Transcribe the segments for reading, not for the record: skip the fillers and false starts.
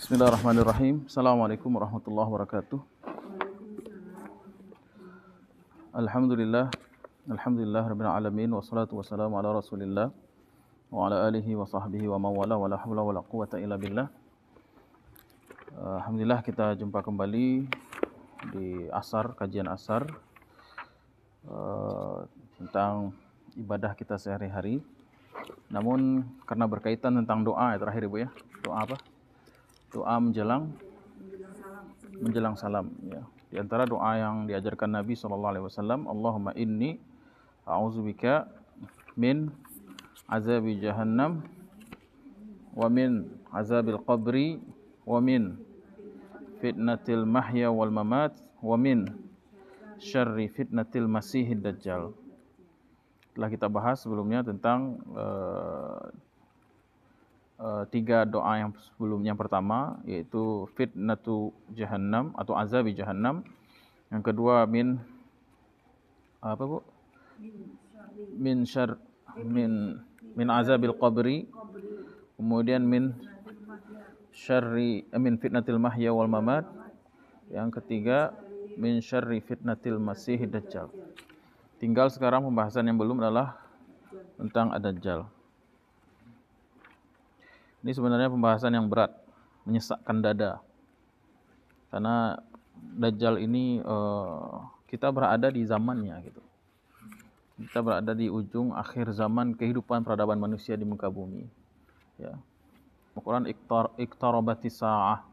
Bismillahirrahmanirrahim. Assalamualaikum warahmatullahi wabarakatuh. Alhamdulillah rabbil alamin wassalatu wassalamu ala Rasulillah wa ala alihi wa sahbihi wa mawala wa la haula wa la quwata illa billah. Alhamdulillah kita jumpa kembali di kajian asar tentang ibadah kita sehari-hari. Namun karena berkaitan tentang doa terakhir Ibu ya. Doa apa? Doa menjelang salam ya. Di antara doa yang diajarkan Nabi SAW, Allahumma inni a'udzubika min azabi jahannam wa min azabil qabri wa min fitnatil mahya wal mamat wa min syarri fitnatil masihid dajjal. Telah kita bahas sebelumnya tentang tiga doa yang sebelumnya. Yang pertama yaitu fitnatu jahannam atau azabi jahannam. Yang kedua min apa Bu? Min azabil qabri. Kemudian min fitnatil mahya wal mamat. Yang ketiga min syarri fitnatil masihid dajjal. Tinggal sekarang pembahasan yang belum adalah tentang ad-dajjal. Ini sebenarnya pembahasan yang berat, menyesakkan dada. Karena Dajjal ini kita berada di zamannya gitu. Kita berada di ujung akhir zaman kehidupan peradaban manusia di muka bumi. Ya. Al-Quran iqtarabatis sa'ah.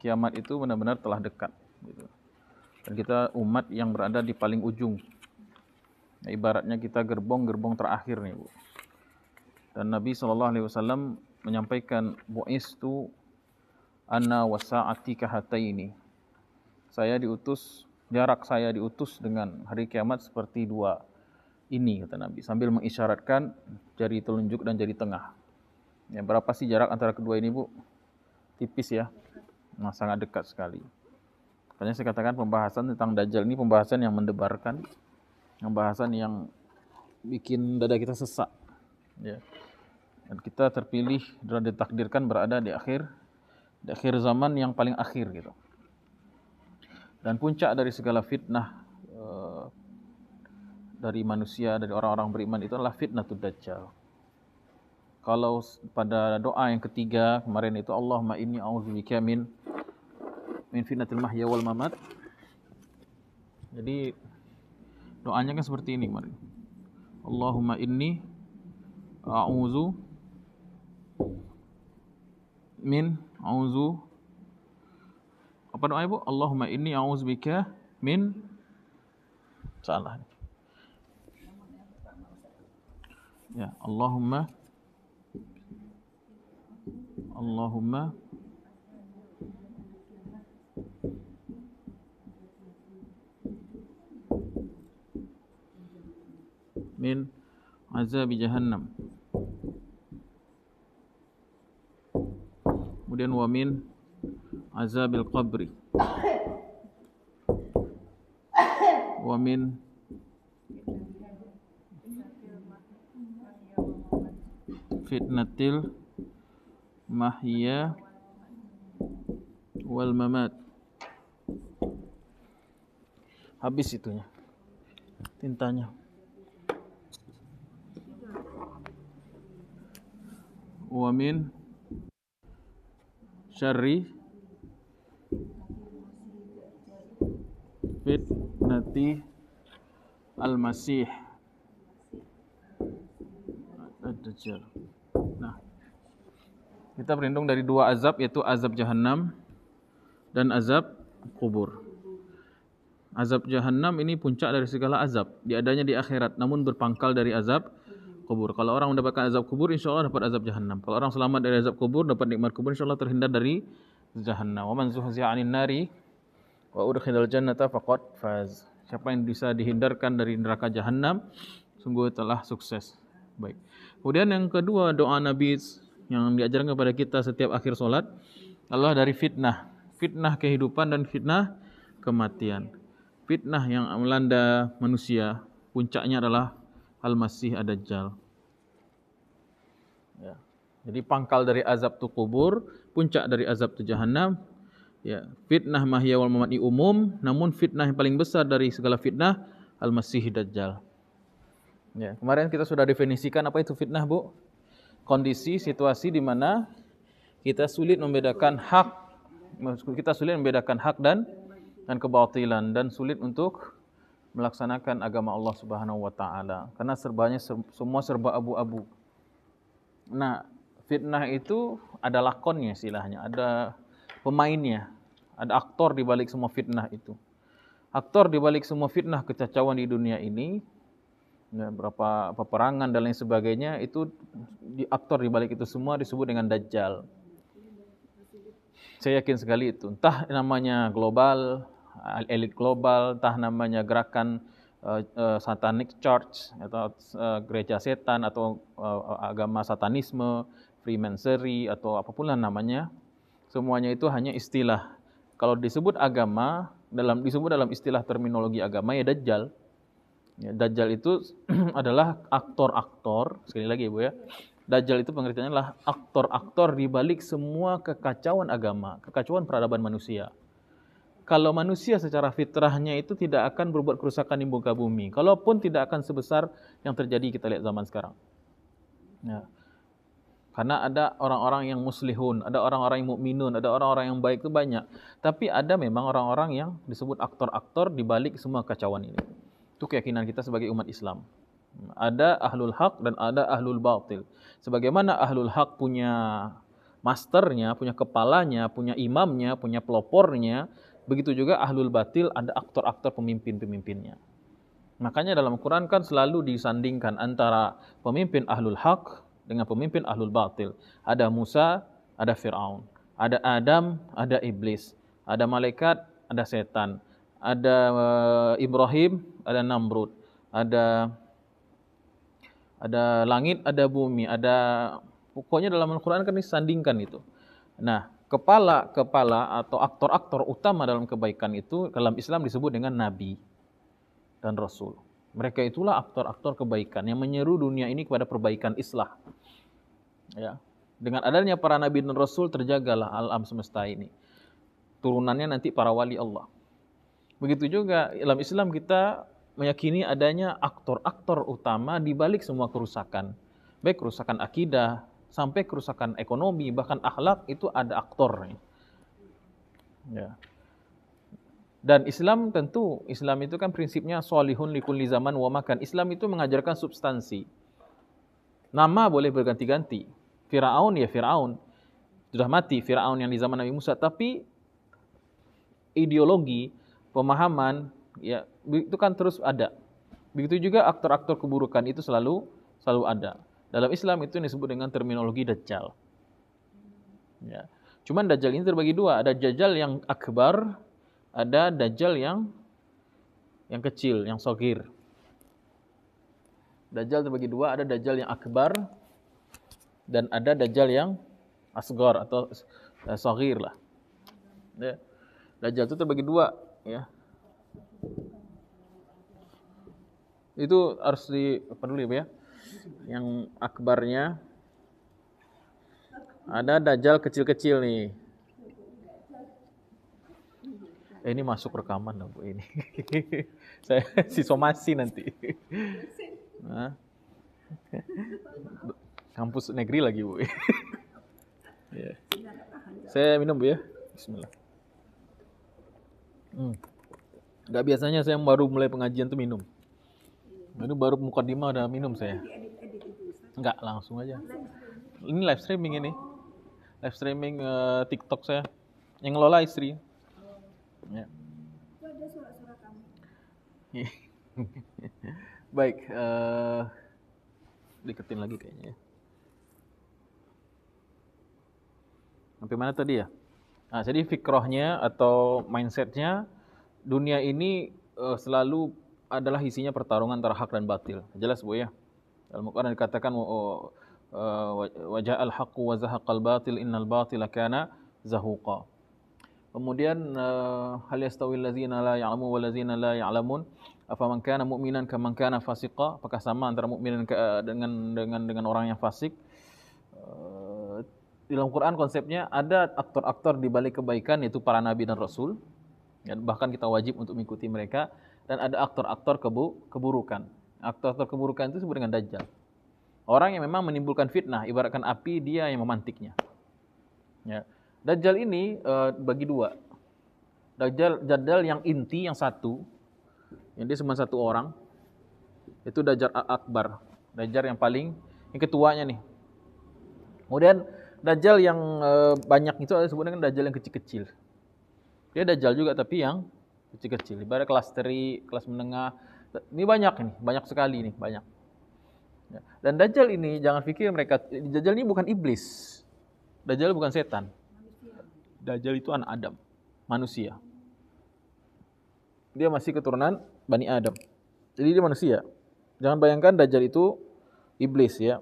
Kiamat itu benar-benar telah dekat gitu. Dan kita umat yang berada di paling ujung. Nah, ibaratnya kita gerbong terakhir nih, Bu. Dan Nabi SAW menyampaikan bu'istu anna wasa'ati kahataini. Jarak saya diutus dengan hari kiamat seperti dua ini, kata Nabi, sambil mengisyaratkan jari telunjuk dan jari tengah. Ya, berapa sih jarak antara kedua ini, Bu? Tipis ya. Nah, sangat dekat sekali. Makanya saya katakan pembahasan tentang Dajjal ini pembahasan yang mendebarkan, pembahasan yang bikin dada kita sesak. Ya. Dan kita terpilih dan ditakdirkan berada di akhir zaman yang paling akhir gitu. Dan puncak dari segala fitnah dari manusia, dari orang-orang beriman itu adalah fitnatud dajjal. Kalau pada doa yang ketiga kemarin itu Allahumma inni a'udzubika min fitnatil mahya wal mamat. Jadi doanya kan seperti ini kemarin. Allahumma inni a'udzu apa doa Ibu? Allahumma inni a'udzubika min salah. Ya, Allahumma min azabi jahannam. Kemudian wa min azabil qabri. Wa min fitnatil mahya wal mamat. Habis itunya. Tintanya. Wa min syarri fitnati al-masih ad-dajjal. Nah, kita berlindung dari dua azab, yaitu azab jahannam dan azab kubur. Azab jahannam ini puncak dari segala azab, diadanya di akhirat, namun berpangkal dari azab kubur. Kalau orang mendapatkan azab kubur, insya Allah dapat azab jahannam. Kalau orang selamat dari azab kubur, dapat nikmat kubur, insya Allah terhindar dari jahannam. Wa man zuhziha 'anil nari wa udkhilal jannata faqad faz. Siapa yang bisa dihindarkan dari neraka jahannam, sungguh telah sukses. Baik. Kemudian yang kedua, doa Nabi yang diajarkan kepada kita setiap akhir solat adalah dari fitnah kehidupan dan fitnah kematian. Fitnah yang melanda manusia, puncaknya adalah Al-Masih ad-Dajjal. Ya. Jadi pangkal dari azab tu kubur, puncak dari azab tu jahannam. Ya, fitnah mahya wal mamati umum, namun fitnah yang paling besar dari segala fitnah al-masih dajjal. Ya, kemarin kita sudah definisikan apa itu fitnah, Bu. Kondisi, situasi di mana kita sulit membedakan hak dan kebatilan, dan sulit untuk melaksanakan agama Allah Subhanahu wa taala karena semua serba abu-abu. Nah, fitnah itu ada lakonnya istilahnya, ada pemainnya, ada aktor di balik semua fitnah itu. Aktor di balik semua fitnah kecacauan di dunia ini, ya, berapa peperangan dan lain sebagainya, itu aktor di balik itu semua disebut dengan Dajjal. Saya yakin sekali itu. Entah namanya global, elit global, entah namanya gerakan satanic church atau gereja setan atau agama satanisme, Freemasonry atau apapun lah namanya, semuanya itu hanya istilah. Kalau disebut agama, disebut dalam istilah terminologi agama ya Dajjal. Ya, Dajjal itu adalah aktor-aktor, sekali lagi Bu ya. Dajjal itu pengertiannya adalah aktor-aktor di balik semua kekacauan agama, kekacauan peradaban manusia. Kalau manusia secara fitrahnya itu tidak akan berbuat kerusakan di muka bumi, kalaupun tidak akan sebesar yang terjadi kita lihat zaman sekarang. Ya. Karena ada orang-orang yang muslihun, ada orang-orang yang mukminun, ada orang-orang yang baik itu banyak. Tapi ada memang orang-orang yang disebut aktor-aktor di balik semua kekacauan ini. Itu keyakinan kita sebagai umat Islam. Ada ahlul haq dan ada ahlul batil. Sebagaimana ahlul haq punya masternya, punya kepalanya, punya imamnya, punya pelopornya, begitu juga ahlul batil ada aktor-aktor pemimpin-pemimpinnya. Makanya dalam Quran kan selalu disandingkan antara pemimpin ahlul haq dengan pemimpin ahlul batil. Ada Musa, ada Fir'aun. Ada Adam, ada Iblis. Ada malaikat, ada setan. Ada Ibrahim, ada Namrud. Ada langit, ada bumi, pokoknya dalam Al-Quran kan disandingkan itu. Nah, kepala atau aktor-aktor utama dalam kebaikan itu dalam Islam disebut dengan Nabi dan Rasul. Mereka itulah aktor-aktor kebaikan yang menyeru dunia ini kepada perbaikan islah. Ya. Dengan adanya para Nabi dan Rasul terjagalah alam semesta ini. Turunannya nanti para wali Allah. Begitu juga dalam Islam kita meyakini adanya aktor-aktor utama di balik semua kerusakan. Baik kerusakan akidah, sampai kerusakan ekonomi, bahkan akhlak itu ada aktornya. Ya. Dan Islam itu kan prinsipnya sholihun likulli zaman wa makan. Islam itu mengajarkan substansi. Nama boleh berganti-ganti. Fir'aun ya Fir'aun. Sudah mati Fir'aun yang di zaman Nabi Musa. Tapi ideologi, pemahaman, ya itu kan terus ada. Begitu juga aktor-aktor keburukan itu selalu ada. Dalam Islam itu disebut dengan terminologi Dajjal. Ya. Cuman Dajjal ini terbagi dua. Ada Dajjal yang akbar, ada Dajjal yang kecil, yang sogir. Dajjal terbagi dua, ada Dajjal yang akbar dan ada Dajjal yang asgar atau sogir lah. Ya. Dajjal itu terbagi dua, ya. Itu harus dipeduli ya. Yang akbarnya ada Dajjal kecil-kecil nih. Ini masuk rekaman dong Bu ini. Saya si somasi nanti. Nah. Kampus negeri lagi Bu. Ya. Saya minum Bu ya. Bismillah. Gak biasanya saya baru mulai pengajian tuh minum. Ini baru mukadimah udah minum saya. Enggak, langsung aja. Ini live streaming ini. Live streaming TikTok saya. Yang ngelola istri. Ya. Ada suara-suara kamu. Baik, deketin lagi kayaknya ya. Sampai mana tadi ya? Nah, jadi fikrohnya atau mindsetnya, dunia ini selalu adalah isinya pertarungan antara hak dan batil. Jelas Bu ya. Dalam Al-Quran dikatakan waja'al haqqu wa zahaqal batil innal batila kana zahuqa. Kemudian hal yastawil ladzina la ya'lamun wal ladzina la ya'lamun afaman kana mu'minan kaman kana fasiqa, apakah sama antara mukmin dengan orang yang fasik? Di dalam Quran konsepnya ada aktor-aktor di balik kebaikan yaitu para nabi dan rasul. Dan bahkan kita wajib untuk mengikuti mereka, dan ada aktor-aktor keburukan. Aktor-aktor keburukan itu disebut dengan dajjal. Orang yang memang menimbulkan fitnah, ibaratkan api, dia yang memantiknya. Ya. Dajjal ini bagi dua. Dajjal yang inti, yang satu, yang dia cuma satu orang, itu Dajjal Akbar. Dajjal yang paling, yang ketuanya nih. Kemudian Dajjal yang banyak itu disebut dengan Dajjal yang kecil-kecil. Dia Dajjal juga tapi yang kecil-kecil. Ibarat kelas teri, kelas menengah. Ini banyak sekali nih, banyak. Dan Dajjal ini jangan pikir mereka, Dajjal ini bukan iblis. Dajjal bukan setan. Dajjal itu anak Adam, manusia. Dia masih keturunan Bani Adam. Jadi dia manusia. Jangan bayangkan Dajjal itu iblis ya.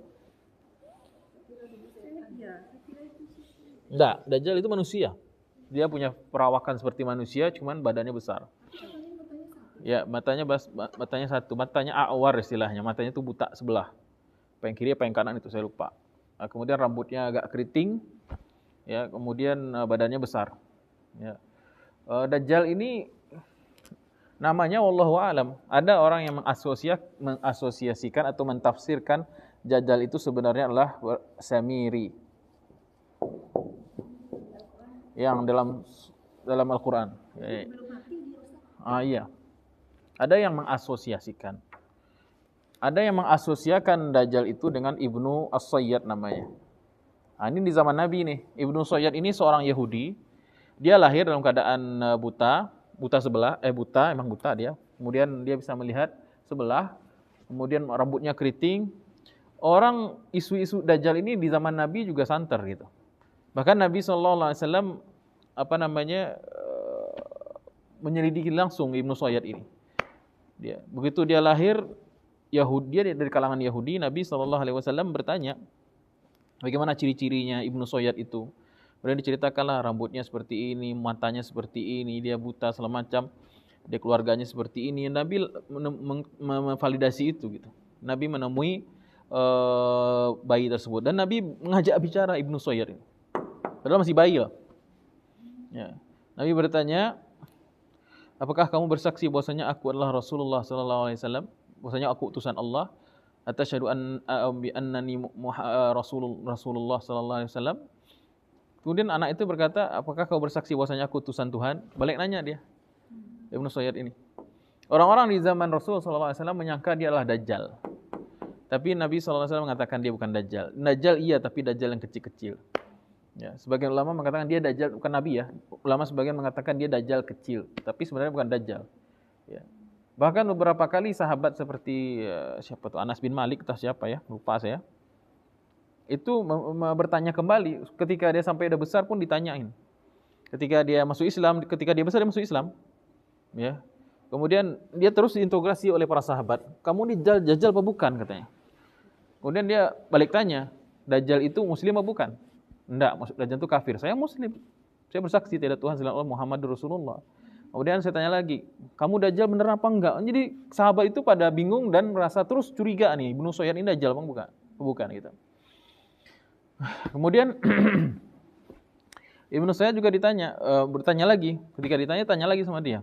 Enggak, Dajjal itu manusia. Dia punya perawakan seperti manusia, cuman badannya besar. Ya, matanya satu, matanya awar istilahnya, matanya itu buta sebelah. Apa yang kiri, apa yang kanan itu saya lupa. Nah, kemudian rambutnya agak keriting, ya, kemudian badannya besar. Ya. Dajjal ini namanya wallahu alam. Ada orang yang mengasosiasikan atau mentafsirkan Dajjal itu sebenarnya adalah Samiri. Yang dalam Al-Qur'an. Iya. Ada yang mengasosiasikan. Ada yang mengasosiasikan Dajjal itu dengan Ibnu As-Sayyad namanya. Nah, ini di zaman Nabi nih. Ibnu Sayyad ini seorang Yahudi. Dia lahir dalam keadaan buta sebelah, emang buta dia. Kemudian dia bisa melihat sebelah. Kemudian rambutnya keriting. Orang isu-isu Dajjal ini di zaman Nabi juga santer gitu. Bahkan Nabi SAW menyelidiki langsung Ibnu Sayyad ini. Begitu dia lahir, dia dari kalangan Yahudi, Nabi SAW bertanya, bagaimana ciri-cirinya Ibnu Sayyad itu? Kemudian diceritakanlah rambutnya seperti ini, matanya seperti ini, dia buta segala macam, dia keluarganya seperti ini. Nabi memvalidasi itu gitu. Nabi menemui bayi tersebut dan Nabi mengajak bicara Ibnu Sayyad ini. Padahal masih bayi loh. Ya. Nabi bertanya, apakah kamu bersaksi bahwasanya aku adalah Rasulullah sallallahu alaihi wasallam? Bahwasanya aku utusan Allah? Atasyhadu bi annani Rasulullah sallallahu alaihi wasallam? Kemudian anak itu berkata, apakah kau bersaksi bahwasanya aku utusan Tuhan? Balik nanya dia. Ibnu Sayyad ini. Orang-orang di zaman Rasul sallallahu alaihi wasallam menyangka dia adalah Dajjal. Tapi Nabi sallallahu alaihi wasallam mengatakan dia bukan Dajjal. Dajjal iya, tapi Dajjal yang kecil-kecil. Ya, sebagian ulama mengatakan dia Dajjal, bukan Nabi ya. Ulama sebagian mengatakan dia Dajjal kecil, tapi sebenarnya bukan Dajjal. Ya. Bahkan beberapa kali sahabat seperti siapa tuh Anas bin Malik atau siapa ya, lupa saya. Itu bertanya kembali, ketika dia sampai udah besar pun ditanyain. Ketika dia masuk Islam, ketika dia besar dia masuk Islam. Ya. Kemudian dia terus diintegrasi oleh para sahabat. Kamu ini Dajjal apa bukan katanya. Kemudian dia balik tanya, Dajjal itu muslim apa bukan? Enggak, Dajjal itu kafir. Saya muslim. Saya bersaksi tidak Tuhan selain Allah Muhammadur Rasulullah. Kemudian saya tanya lagi, kamu Dajjal bener apa enggak? Jadi sahabat itu pada bingung dan merasa terus curiga nih, Ibnu Sayyad ini Dajjal apa bukan? Bukan gitu. Kemudian Ibnu Sayyad juga bertanya lagi. Ketika ditanya, tanya lagi sama dia.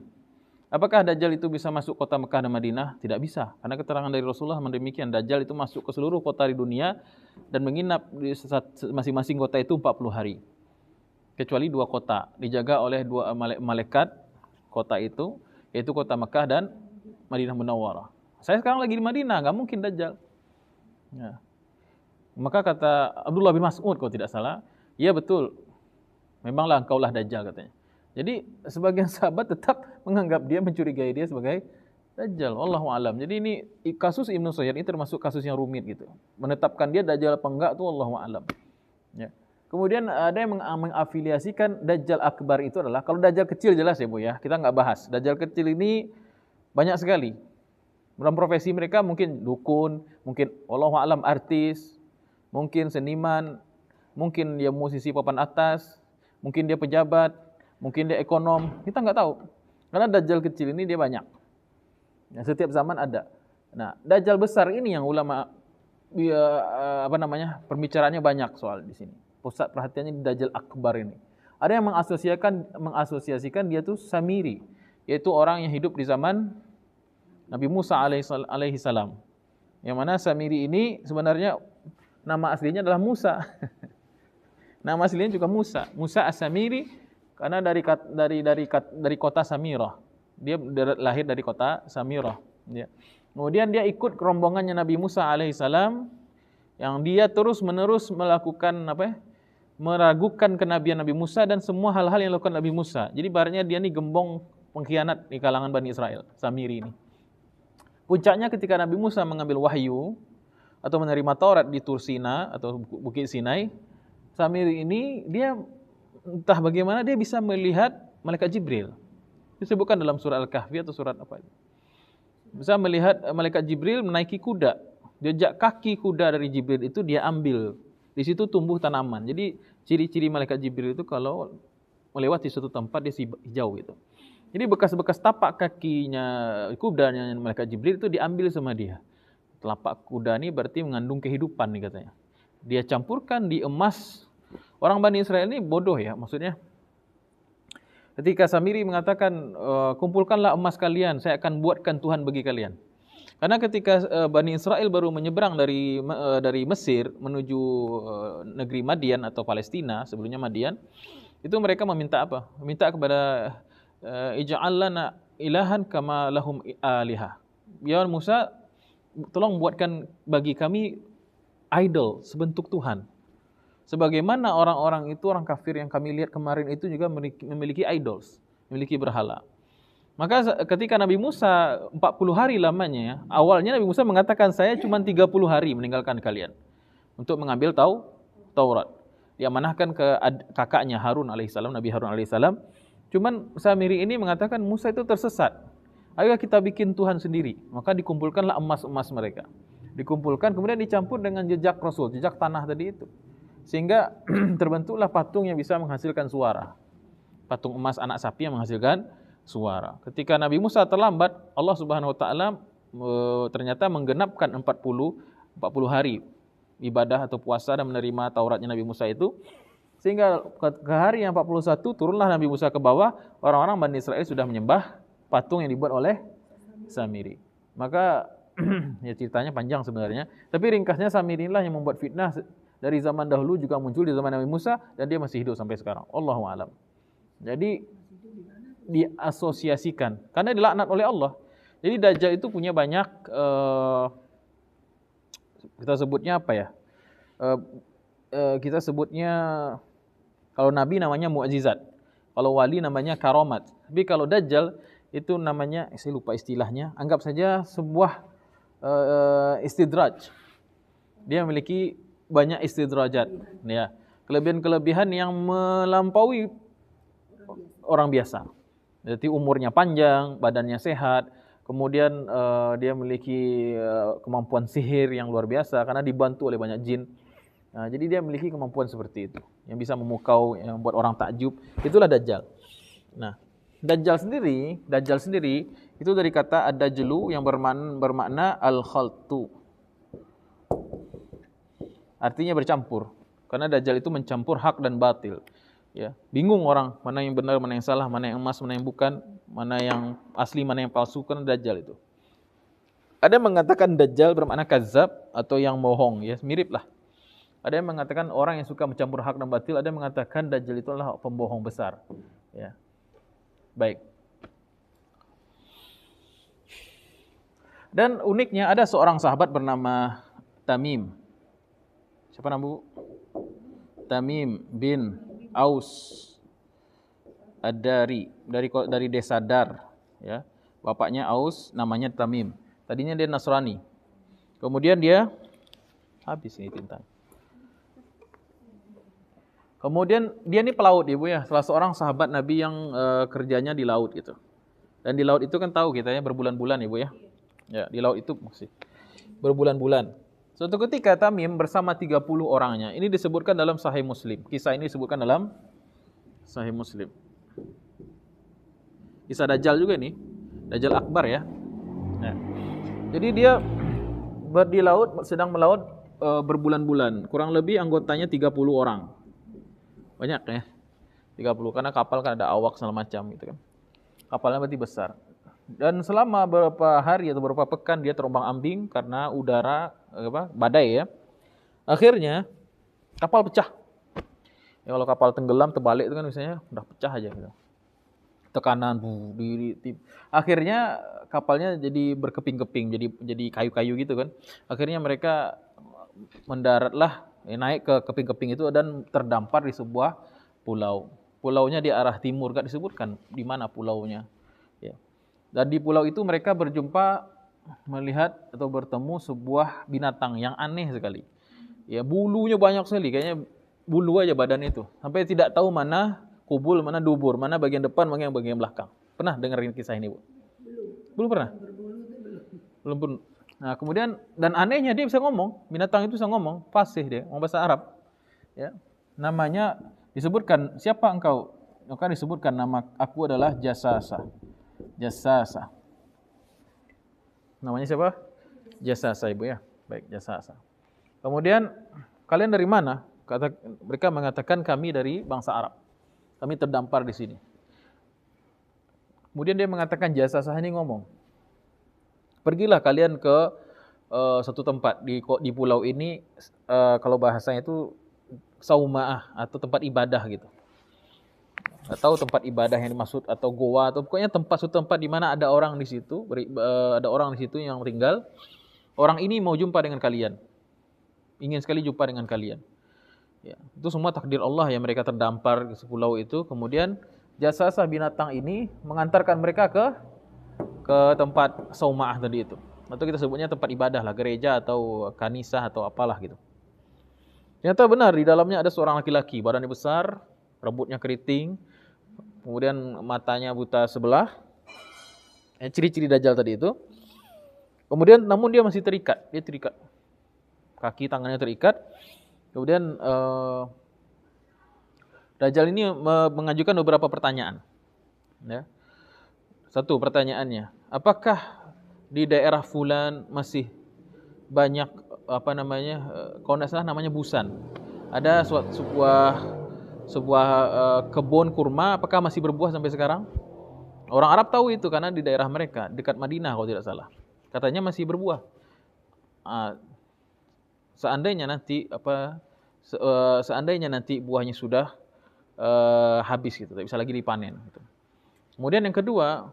Apakah Dajjal itu bisa masuk kota Mekah dan Madinah? Tidak bisa. Karena keterangan dari Rasulullah demikian. Dajjal itu masuk ke seluruh kota di dunia dan menginap di masing-masing kota itu 40 hari. Kecuali 2 kota. Dijaga oleh 2 malaikat kota itu, yaitu kota Mekah dan Madinah Munawwarah. Saya sekarang lagi di Madinah, nggak mungkin Dajjal. Ya. Maka kata Abdullah bin Mas'ud kalau tidak salah, iya betul. Memanglah engkaulah Dajjal katanya. Jadi sebagian sahabat tetap menganggap dia, mencurigai dia sebagai Dajjal. Wallahu alam. Jadi ini kasus Ibnu Sayyad ini termasuk kasus yang rumit gitu. Menetapkan dia Dajjal apa enggak itu wallahu alam. Ya. Kemudian ada yang mengafiliasikan Dajjal Akbar itu adalah, kalau Dajjal kecil jelas ya Bu ya, kita nggak bahas. Dajjal kecil ini banyak sekali. Dalam profesi mereka mungkin dukun, mungkin wallahu alam artis, mungkin seniman, mungkin dia musisi papan atas, mungkin dia pejabat, mungkin dia ekonom, kita nggak tahu. Karena Dajjal kecil ini dia banyak. Ya, setiap zaman ada. Nah, Dajjal besar ini yang ulama pembicaraannya banyak soal di sini. pusat perhatiannya di Dajjal Akbar ini. Ada yang mengasosiasikan dia tuh Samiri, yaitu orang yang hidup di zaman Nabi Musa alaihi salam. Yang mana Samiri ini sebenarnya nama aslinya adalah Musa. Nama aslinya juga Musa. Musa As-Samiri karena dari kota Samirah. Dia lahir dari kota Samirah. Ya. Kemudian dia ikut rombongannya Nabi Musa alaihissalam yang dia terus-menerus melakukan meragukan kenabian Nabi Musa dan semua hal-hal yang dilakukan Nabi Musa. Jadi ibaratnya dia nih gembong pengkhianat di kalangan Bani Israel, Samiri ini. Puncaknya ketika Nabi Musa mengambil wahyu atau menerima Taurat di Tur Sina atau Bukit Sinai, Samiri ini dia entah bagaimana dia bisa melihat malaikat Jibril. Disebutkan dalam surah Al-Kahfi atau surat apa itu. Bisa melihat malaikat Jibril menaiki kuda. Jejak kaki kuda dari Jibril itu dia ambil. Di situ tumbuh tanaman. Jadi ciri-ciri malaikat Jibril itu kalau melewati suatu tempat dia hijau gitu. Jadi bekas-bekas tapak kakinya kudanya malaikat Jibril itu diambil sama dia. Telapak kuda ini berarti mengandung kehidupan nih katanya. Dia campurkan di emas. Orang Bani Israel ini bodoh ya, maksudnya. Ketika Samiri mengatakan, kumpulkanlah emas kalian, saya akan buatkan Tuhan bagi kalian. Karena ketika Bani Israel baru menyeberang dari Mesir menuju negeri Madian atau Palestina, sebelumnya Madian, itu mereka meminta apa? Meminta kepada ij'al lana ilahan kama lahum alihah. Ya Musa, tolong buatkan bagi kami idol sebentuk Tuhan. Sebagaimana orang-orang itu, orang kafir yang kami lihat kemarin itu juga memiliki idols, memiliki berhala. Maka ketika Nabi Musa 40 hari lamanya ya, awalnya Nabi Musa mengatakan saya cuma 30 hari meninggalkan kalian untuk mengambil Taurat. Diamanahkan ke kakaknya Harun alaihissalam, Nabi Harun alaihissalam. Cuman Samiri ini mengatakan Musa itu tersesat. Ayo kita bikin Tuhan sendiri. Maka dikumpulkanlah emas-emas mereka. Dikumpulkan kemudian dicampur dengan jejak Rasul, jejak tanah tadi itu. Sehingga terbentuklah patung yang bisa menghasilkan suara. Patung emas anak sapi yang menghasilkan suara. Ketika Nabi Musa terlambat, Allah Subhanahu wa taala ternyata menggenapkan 40 hari ibadah atau puasa dan menerima Tauratnya Nabi Musa itu. Sehingga ke hari yang 41 turunlah Nabi Musa ke bawah, orang-orang Bani Israel sudah menyembah patung yang dibuat oleh Samiri. Maka ya ceritanya panjang sebenarnya, tapi ringkasnya Samiri inilah yang membuat fitnah dari zaman dahulu juga muncul di zaman Nabi Musa dan dia masih hidup sampai sekarang. Allahu a'lam. Jadi diasosiasikan karena dilaknat oleh Allah. Jadi Dajjal itu punya banyak kita sebutnya apa ya? Kita sebutnya kalau nabi namanya mukjizat. Kalau wali namanya karomat. Tapi kalau Dajjal itu namanya saya lupa istilahnya. Anggap saja sebuah istidraj. Dia memiliki banyak istidrajat, ya. Kelebihan-kelebihan yang melampaui orang biasa. Jadi umurnya panjang, badannya sehat, kemudian dia memiliki kemampuan sihir yang luar biasa karena dibantu oleh banyak jin. Nah, jadi dia memiliki kemampuan seperti itu, yang bisa memukau, yang membuat orang takjub. Itulah Dajjal. Nah, Dajjal sendiri itu dari kata ad-dajlu yang bermakna al-khaltu. Artinya bercampur. Karena Dajjal itu mencampur hak dan batil. Ya, bingung orang mana yang benar, mana yang salah, mana yang emas, mana yang bukan, mana yang asli, mana yang palsu karena Dajjal itu. Ada yang mengatakan Dajjal bermakna kadzab atau yang bohong, ya, mirip lah. Ada yang mengatakan orang yang suka mencampur hak dan batil, ada yang mengatakan Dajjal itu adalah pembohong besar. Ya. Baik. Dan uniknya ada seorang sahabat bernama Tamim. Siapa nama Bu? Tamim bin Aus Ad-Dari dari desa Dar, ya. Bapaknya Aus, namanya Tamim. Tadinya dia Nasrani. Kemudian dia habis ini tinta. Kemudian dia ini pelaut, Ibu ya, salah seorang sahabat Nabi yang kerjanya di laut gitu. Dan di laut itu kan tahu kita ya berbulan-bulan Ibu ya. Ya, di laut itu masih berbulan-bulan. Suatu ketika Tamim bersama 30 orangnya. Ini disebutkan dalam Sahih Muslim. Kisah ini disebutkan dalam Sahih Muslim. Kisah Dajjal juga ini. Dajjal Akbar ya. Nah, jadi dia di laut, sedang melaut berbulan-bulan. Kurang lebih anggotanya 30 orang. Banyak ya. 30 karena kapal kan ada awak segala macam gitu kan. Kapalnya berarti besar. Dan selama beberapa hari atau beberapa pekan dia terombang-ambing karena udara badai ya. Akhirnya kapal pecah. Ya kalau kapal tenggelam terbalik itu kan misalnya udah pecah aja gitu. Tekanan akhirnya kapalnya jadi berkeping-keping, jadi kayu-kayu gitu kan. Akhirnya mereka mendaratlah, naik ke keping-keping itu dan terdampar di sebuah pulau. Pulaunya di arah timur, gak disebutkan di mana pulaunya. Ya. Dan di pulau itu mereka berjumpa, melihat atau bertemu sebuah binatang yang aneh sekali. Ya, bulunya banyak sekali, kayaknya bulu aja badan itu. Sampai tidak tahu mana kubul, mana dubur, mana bagian depan, mana yang bagian belakang. Pernah dengerin kisah ini, Bu? Belum pernah? Belum. Nah, kemudian dan anehnya dia bisa ngomong, binatang itu bisa ngomong, fasih dia, ngomong bahasa Arab. Ya. Namanya disebutkan, siapa engkau? Maka disebutkan nama aku adalah Jasasa. Jasasa. Namanya siapa? Jasasa, Ibu ya. Baik, Jasasa. Kemudian kalian dari mana? Mereka mengatakan kami dari bangsa Arab. Kami terdampar di sini. Kemudian dia mengatakan Jasasa ini ngomong, pergilah kalian ke satu tempat di pulau ini, kalau bahasanya itu sauma'ah atau tempat ibadah gitu. Atau tempat ibadah yang dimaksud atau goa atau pokoknya suatu tempat di mana ada orang di situ, ada orang di situ yang tinggal. Orang ini mau jumpa dengan kalian. Ingin sekali jumpa dengan kalian. Ya, itu semua takdir Allah yang mereka terdampar di pulau itu. Kemudian Jasasa binatang ini mengantarkan mereka ke tempat sauma'ah tadi itu. Atau kita sebutnya tempat ibadah lah, gereja atau kanisah atau apalah gitu. Ternyata benar di dalamnya ada seorang laki-laki, badannya besar, rambutnya keriting, kemudian matanya buta sebelah. Ciri-ciri Dajjal tadi itu. Kemudian namun dia masih terikat, kaki tangannya terikat. Kemudian Dajjal ini mengajukan beberapa pertanyaan. Ya. Satu pertanyaannya, apakah di daerah Fulan masih banyak kalau tidak salah namanya Busan. Ada sebuah kebun kurma, apakah masih berbuah sampai sekarang? Orang Arab tahu itu karena di daerah mereka dekat Madinah kalau tidak salah. Katanya masih berbuah. Seandainya nanti buahnya sudah habis gitu, tidak bisa lagi dipanen gitu. Kemudian yang kedua,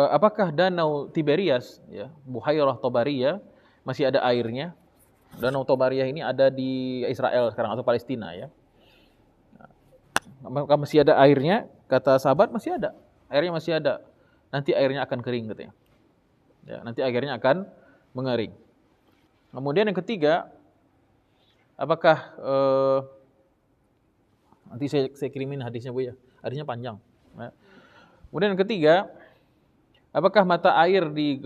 apakah danau Tiberias ya, Buhairah Tobariyah masih ada airnya? Danau Tobariyah ini ada di Israel sekarang atau Palestina ya. Apakah masih ada airnya? Kata sahabat masih ada. Airnya masih ada. Nanti airnya akan kering katanya. Ya, nanti airnya akan mengering. Kemudian yang ketiga, apakah nanti saya kirimin hadisnya Bu ya. Hadisnya panjang. Ya. Kemudian yang ketiga, apakah mata air di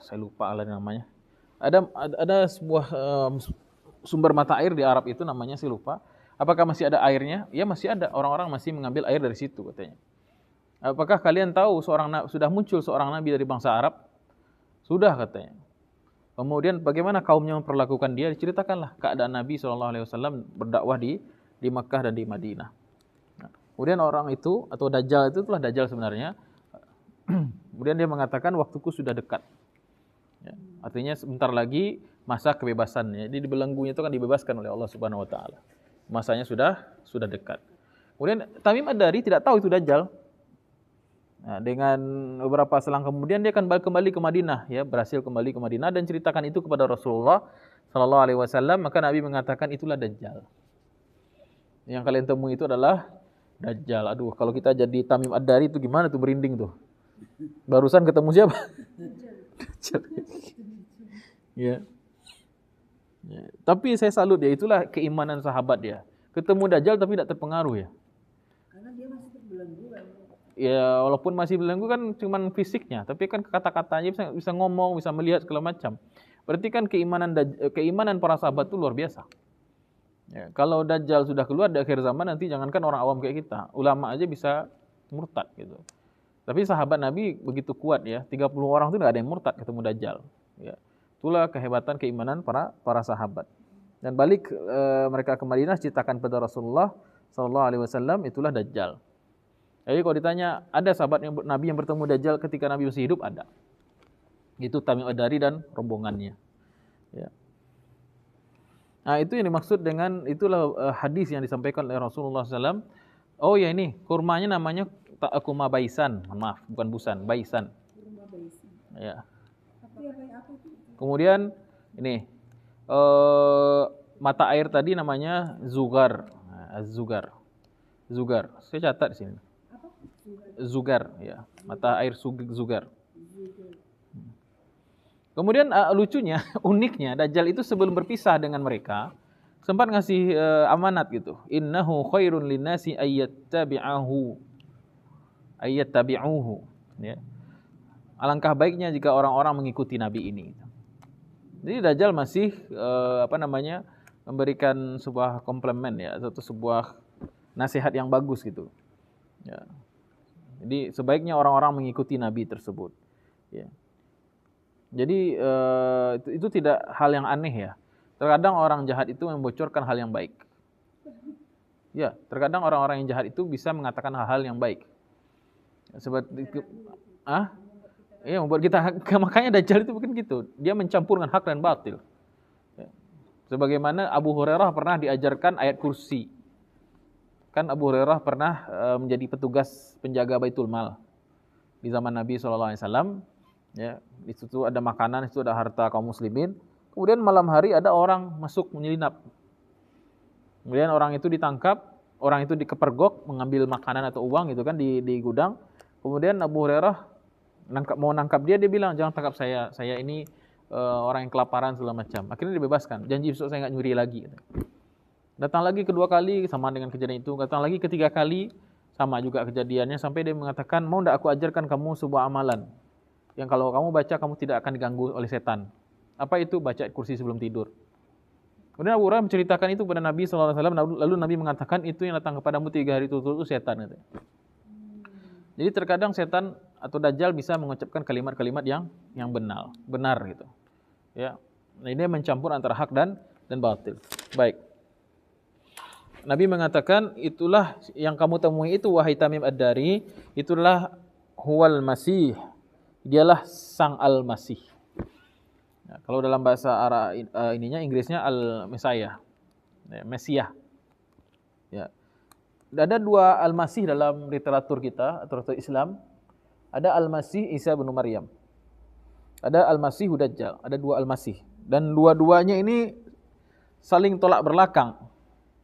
saya lupa namanya. Ada sebuah sumber mata air di Arab itu namanya saya lupa. Apakah masih ada airnya? Ya masih ada. Orang-orang masih mengambil air dari situ katanya. Apakah kalian tahu sudah muncul seorang nabi dari bangsa Arab? Sudah katanya. Kemudian bagaimana kaumnya memperlakukan dia? Diceritakanlah keadaan Nabi SAW berdakwah di Makkah dan di Madinah. Kemudian orang itu atau Dajjal itulah Dajjal sebenarnya. Kemudian dia mengatakan waktuku sudah dekat. Ya, artinya sebentar lagi masa kebebasannya. Jadi dibelenggunya itu kan dibebaskan oleh Allah Subhanahu Wa Taala. Masanya sudah dekat. Kemudian Tamim Ad-Dari tidak tahu itu Dajjal. Nah, dengan beberapa selang kemudian dia akan kembali ke Madinah, ya, berhasil kembali ke Madinah dan ceritakan itu kepada Rasulullah Sallallahu Alaihi Wasallam. Maka Nabi mengatakan itulah Dajjal. Yang kalian temui itu adalah Dajjal. Aduh, kalau kita jadi Tamim Ad-Dari itu gimana tuh, merinding tuh. Barusan ketemu siapa? Dajjal. Ya. Ya. Tapi saya salut ya, itulah keimanan sahabat dia. Ketemu Dajjal tapi tidak terpengaruh ya. Karena dia masih terbelenggu kan. Ya, walaupun masih belenggu kan cuman fisiknya, tapi kan kata-katanya bisa ngomong, bisa melihat segala macam. Berarti kan keimanan para sahabat itu luar biasa. Ya, kalau Dajjal sudah keluar di akhir zaman nanti jangankan orang awam kayak kita, ulama aja bisa murtad gitu. Tapi sahabat Nabi begitu kuat ya, 30 orang itu enggak ada yang murtad ketemu Dajjal. Ya. Itulah kehebatan keimanan para sahabat. Dan balik mereka ke Madinah ceritakan pada Rasulullah sallallahu alaihi wasallam, itulah Dajjal. Jadi kalau ditanya ada sahabat Nabi yang bertemu Dajjal ketika Nabi masih hidup, ada. Itu Tamim Ad-Dari dan rombongannya. Ya. Nah, itu yang dimaksud dengan itulah hadis yang disampaikan oleh Rasulullah SAW. Oh ya, ini kurmanya namanya Ta'akuma Baisan. Maaf, bukan busan, Baisan. Kurma baisan. Ya. Tapi apa itu? Kemudian ini mata air tadi namanya Zugar. Nah, Zugar. Zugar. Saya catat di sini. Apa? Zugar, ya. Mata air Zugar. Kemudian lucunya, uniknya Dajjal itu sebelum berpisah dengan mereka sempat ngasih amanat gitu. Innahu khairun linnasi ayyattabi'uhu. Ya. Alangkah baiknya jika orang-orang mengikuti nabi ini. Jadi Dajjal masih memberikan sebuah komplement ya, atau sebuah nasihat yang bagus gitu. Ya. Jadi sebaiknya orang-orang mengikuti nabi tersebut. Ya. Jadi itu tidak hal yang aneh ya. Terkadang orang jahat itu membocorkan hal yang baik. Ya, terkadang orang-orang yang jahat itu bisa mengatakan hal-hal yang baik. Seperti ya, membuat kita, makanya Dajjal itu mungkin gitu. Dia mencampur dengan hak dan batil. Ya. Sebagaimana Abu Hurairah pernah diajarkan ayat kursi. Kan Abu Hurairah pernah menjadi petugas penjaga Baitul Mal di zaman Nabi SAW. Ya, di situ ada makanan, di situ ada harta kaum muslimin. Kemudian malam hari ada orang masuk menyelinap. Kemudian orang itu ditangkap, orang itu dikepergok mengambil makanan atau uang gitu kan di gudang. Kemudian Abu Hurairah mau nangkap dia bilang, "Jangan tangkap saya. Saya ini orang yang kelaparan segala macam." Akhirnya dibebaskan. Janji besok saya enggak nyuri lagi gitu. Datang lagi kedua kali sama dengan kejadian itu, datang lagi ketiga kali sama juga kejadiannya sampai dia mengatakan, "Mau enggak aku ajarkan kamu sebuah amalan yang kalau kamu baca kamu tidak akan diganggu oleh setan." Apa itu? Baca kursi sebelum tidur. Kemudian Abu Hurairah menceritakan itu kepada Nabi SAW, lalu Nabi mengatakan itu yang datang kepadamu 3 hari itu setan. Gitu. Jadi terkadang setan atau Dajjal bisa mengucapkan kalimat-kalimat yang benar gitu. Ya. Nah, ini mencampur antara hak dan batil. Baik. Nabi mengatakan itulah yang kamu temui itu wahai Tamim Ad-Dari, itulah huwal Masih. Dialah sang Al-Masih. Ya, kalau dalam bahasa Arab Inggrisnya Al-Messiah. Ya, Mesiah. Ya. Ada 2 Al-Masih dalam literatur kita, literatur Islam. Ada Al-Masih Isa bin Maryam. Ada Al-Masih Dajjal. Ada 2 Al-Masih. Dan dua-duanya ini saling tolak belakang.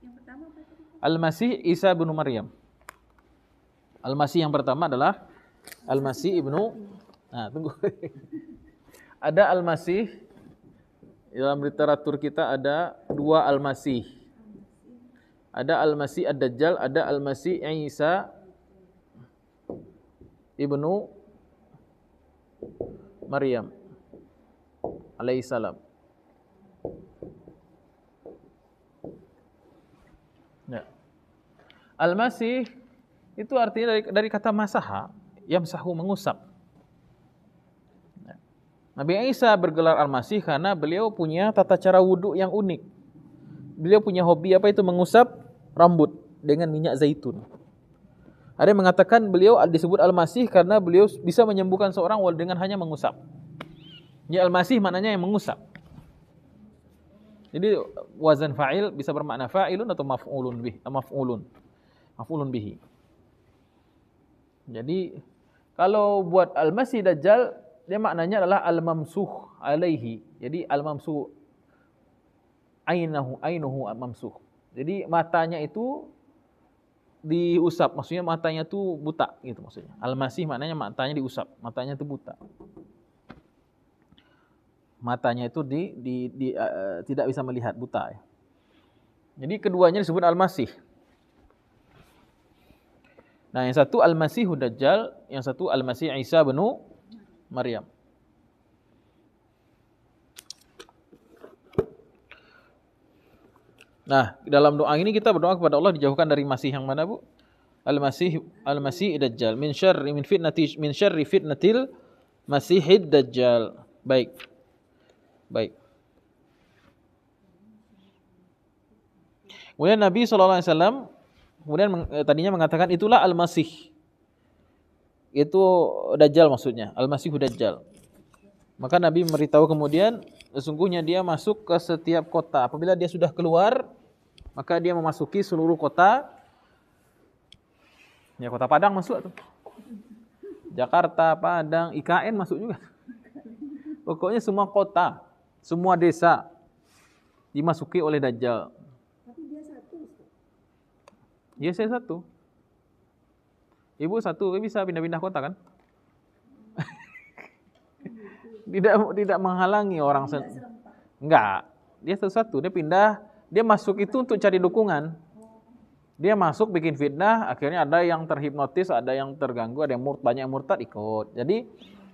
Yang pertama apa tadi? Al-Masih Isa bin Maryam. Al-Masih yang pertama adalah Al-Masih ibnu. Nah, tunggu. Ada Al-Masih, dalam literatur kita ada 2 Al-Masih. Ada Al-Masih Ad-Dajjal, ada Al-Masih Isa ibnu Maryam alaihissalam. Ya. Al-Masih itu artinya dari kata masaha, yamsahu, mengusap. Nabi Isa bergelar Al-Masih karena beliau punya tata cara wudhu yang unik. Beliau punya hobi apa itu? Mengusap rambut dengan minyak zaitun. Ada yang mengatakan beliau disebut Al-Masih karena beliau bisa menyembuhkan seorang dengan hanya mengusap. Ya, Al-Masih maknanya yang mengusap. Jadi wazan fa'il bisa bermakna fa'ilun atau maf'ulun bihi. Jadi kalau buat Al-Masih Dajjal, dia maknanya adalah al-mamsuh alaihi. Jadi al-mamsuh ainuhu mamsuh. Jadi matanya itu diusap, maksudnya matanya tuh buta gitu maksudnya. Al-Masih maknanya matanya diusap, matanya itu buta. Matanya itu tidak bisa melihat, buta ya. Jadi keduanya disebut Al-Masih. Nah, yang satu Al-Masih Dajjal, yang satu Al-Masih Isa bin Maryam. Nah, dalam doa ini kita berdoa kepada Allah dijauhkan dari Masih yang mana, Bu? Al-Masih Dajjal min syarri fitnatil Masihid Dajjal. Baik. Kemudian Nabi SAW tadinya mengatakan itulah Al-Masih. Itu Dajjal maksudnya, Al-Masihu Dajjal. Maka Nabi memberitahu kemudian sesungguhnya dia masuk ke setiap kota. Apabila dia sudah keluar, maka dia memasuki seluruh kota. Ya, kota Padang masuk tuh. Jakarta, Padang, IKN masuk juga. Pokoknya semua kota, semua desa dimasuki oleh Dajjal. Tapi dia satu, Ustaz. Ya, saya satu. Ibu satu, bisa pindah-pindah kota kan? Tidak menghalangi orang enggak. Dia satu-satu, dia pindah, dia masuk itu untuk cari dukungan. Dia masuk bikin fitnah, akhirnya ada yang terhipnotis, ada yang terganggu, ada yang banyak yang murtad ikut. Jadi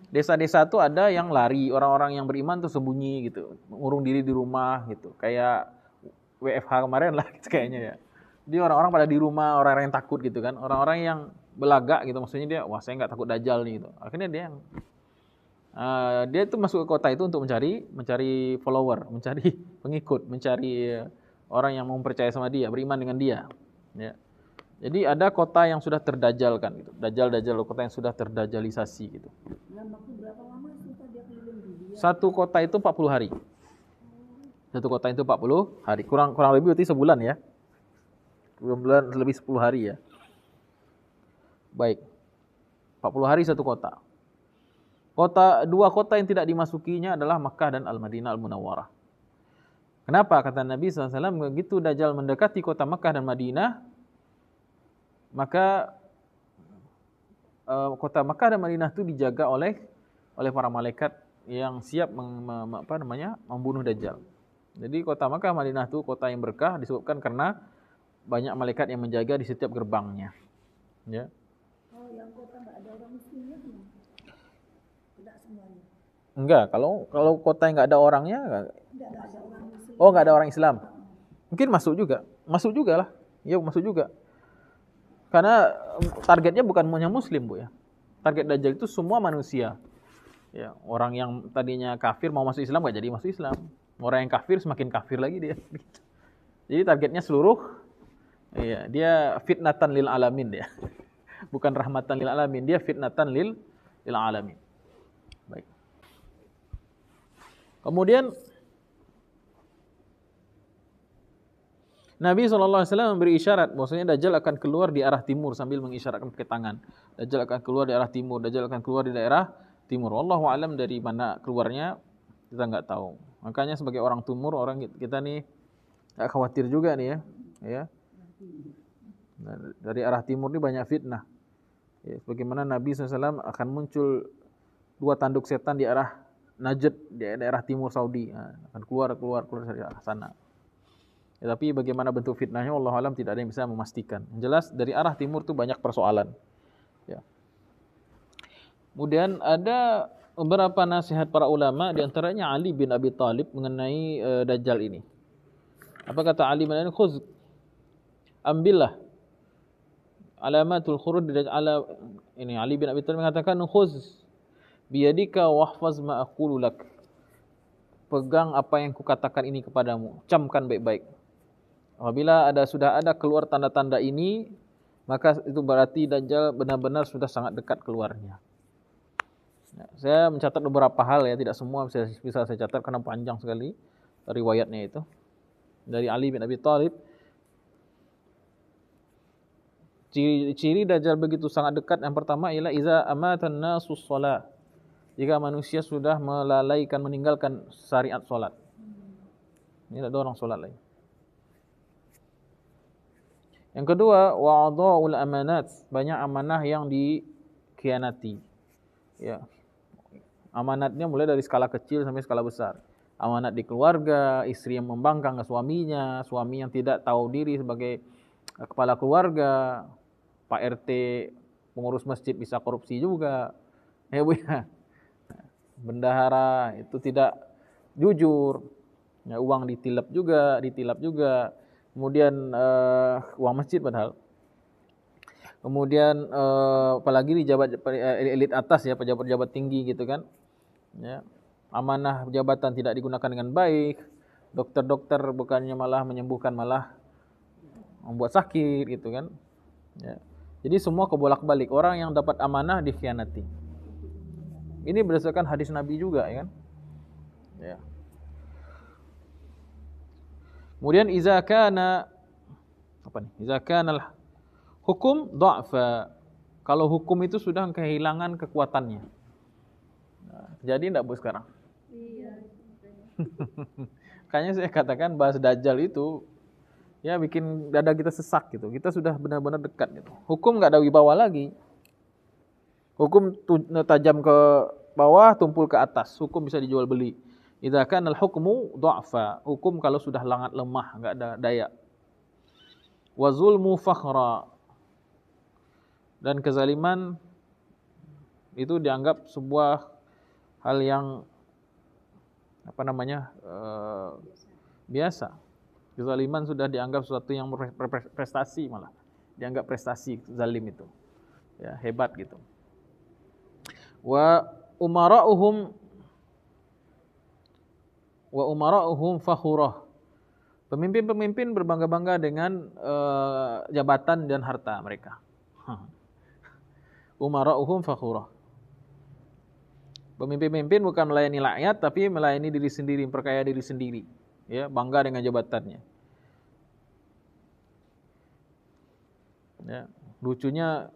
desa-desa itu ada yang lari, orang-orang yang beriman tuh sembunyi gitu, ngurung diri di rumah gitu. Kayak WFH kemarin lah kayaknya ya. Jadi orang-orang pada di rumah, orang-orang yang takut gitu kan. Orang-orang yang belagak gitu, maksudnya dia, wah saya nggak takut Dajjal nih gitu. Akhirnya dia itu masuk ke kota itu untuk mencari follower, mencari pengikut, mencari orang yang mau percaya sama dia, beriman dengan dia. Ya. Jadi ada kota yang sudah terdajalkan gitu. Dajjal kota yang sudah terdajalisasi gitu. Dalam waktu berapa lama Ustaz dia keliling dunia? Satu kota itu 40 hari. Satu kota itu 40 hari. Kurang lebih berarti sebulan ya. Bulan lebih 10 hari ya. Baik. 40 hari satu kota. Dua kota yang tidak dimasukinya adalah Makkah dan Al-Madinah Al-Munawwarah. Kenapa? Kata Nabi SAW, begitu Dajjal mendekati kota Makkah dan Madinah, maka kota Makkah dan Madinah itu dijaga oleh para malaikat yang siap membunuh Dajjal. Jadi kota Makkah Madinah itu kota yang berkah disebutkan karena banyak malaikat yang menjaga di setiap gerbangnya. Ya. Oh, yang kota nggak ada orang muslimnya gimana? Tidak semuanya. Enggak, kalau kota yang nggak ada orangnya, Tidak ada orang muslim. oh nggak ada orang Islam, mungkin masuk juga lah, ya masuk juga. Karena targetnya bukan hanya Muslim bu ya, target Dajjal itu semua manusia. Ya, orang yang tadinya kafir mau masuk Islam nggak jadi masuk Islam, orang yang kafir semakin kafir lagi dia. Jadi targetnya seluruh, ya, dia fitnatan lil alamin dia, bukan rahmatan lil alamin, dia fitnatan lil alamin. Baik. Kemudian Nabi SAW memberi isyarat bahwasanya Dajjal akan keluar di arah timur sambil mengisyaratkan pakai tangan. Dajjal akan keluar di arah timur, Dajjal akan keluar di daerah timur. Wallahu alam dari mana keluarnya kita nggak tahu. Makanya sebagai orang timur, orang kita nih nggak khawatir juga nih ya. Dari arah timur ini banyak fitnah. Ya, bagaimana Nabi SAW akan muncul dua tanduk setan di arah Najd, di daerah timur Saudi, akan keluar dari arah sana. Ya, tapi bagaimana bentuk fitnahnya, wallahu alam tidak ada yang bisa memastikan. Yang jelas dari arah timur itu banyak persoalan. Ya. Kemudian ada beberapa nasihat para ulama, di antaranya Ali bin Abi Thalib mengenai Dajjal ini. Apa kata Ali bin Abi Thalib? Ambillah alamatul khuruj Dajjal. Ini Ali bin Abi Thalib mengatakan khuz biyadika wahfaz ma aqulu lak. Pegang apa yang kukatakan ini kepadamu, camkan baik-baik. Apabila sudah ada keluar tanda-tanda ini, maka itu berarti Dajjal benar-benar sudah sangat dekat keluarnya. Ya, saya mencatat beberapa hal ya, tidak semua bisa saya catat karena panjang sekali riwayatnya itu. Dari Ali bin Abi Thalib, ciri Dajjal begitu sangat dekat, yang pertama ialah iza amatan nasus shalah. Jika manusia sudah melalaikan, meninggalkan syariat solat. Ini tidak ada orang solat lagi. Yang kedua, wa'adha'ul amanat. Banyak amanah yang dikhianati. Ya. Amanatnya mulai dari skala kecil sampai skala besar. Amanat di keluarga, istri yang membangkang ke suaminya, suami yang tidak tahu diri sebagai kepala keluarga, Pak RT, pengurus masjid bisa korupsi juga. Ya Bu ya. Bendahara itu tidak jujur, ya, uang ditilap juga, kemudian uang masjid padahal. Kemudian apalagi di elit atas ya, pejabat-pejabat tinggi gitu kan, ya, amanah jabatan tidak digunakan dengan baik, dokter-dokter bukannya malah menyembuhkan malah membuat sakit gitu kan. Ya. Jadi semua kebolak-balik, orang yang dapat amanah dikhianati. Ini berdasarkan hadis Nabi juga ya kan. Ya. Kemudian iza kana hukum dha'fa. Kalau hukum itu sudah kehilangan kekuatannya. Nah, jadi enggak Bu sekarang? Iya. Kayaknya saya katakan bahas Dajjal itu ya bikin dada kita sesak gitu. Kita sudah benar-benar dekat gitu. Hukum enggak ada wibawa lagi. Hukum tajam ke bawah, tumpul ke atas. Hukum bisa dijual beli. Idza kana al-hukmu dha'fa. Hukum kalau sudah sangat lemah, enggak ada daya. Wa zulmu fakhra. Dan kezaliman itu dianggap sebuah hal yang biasa. Kezaliman sudah dianggap sesuatu yang prestasi, malah dianggap prestasi zalim itu. Ya, hebat gitu. Wa umara'uhum fakhurah. Pemimpin-pemimpin berbangga-bangga dengan jabatan dan harta mereka. Umara'uhum fakhurah. Pemimpin-pemimpin bukan melayani rakyat, tapi melayani diri sendiri, memperkaya diri sendiri. Ya, bangga dengan jabatannya. Ya, lucunya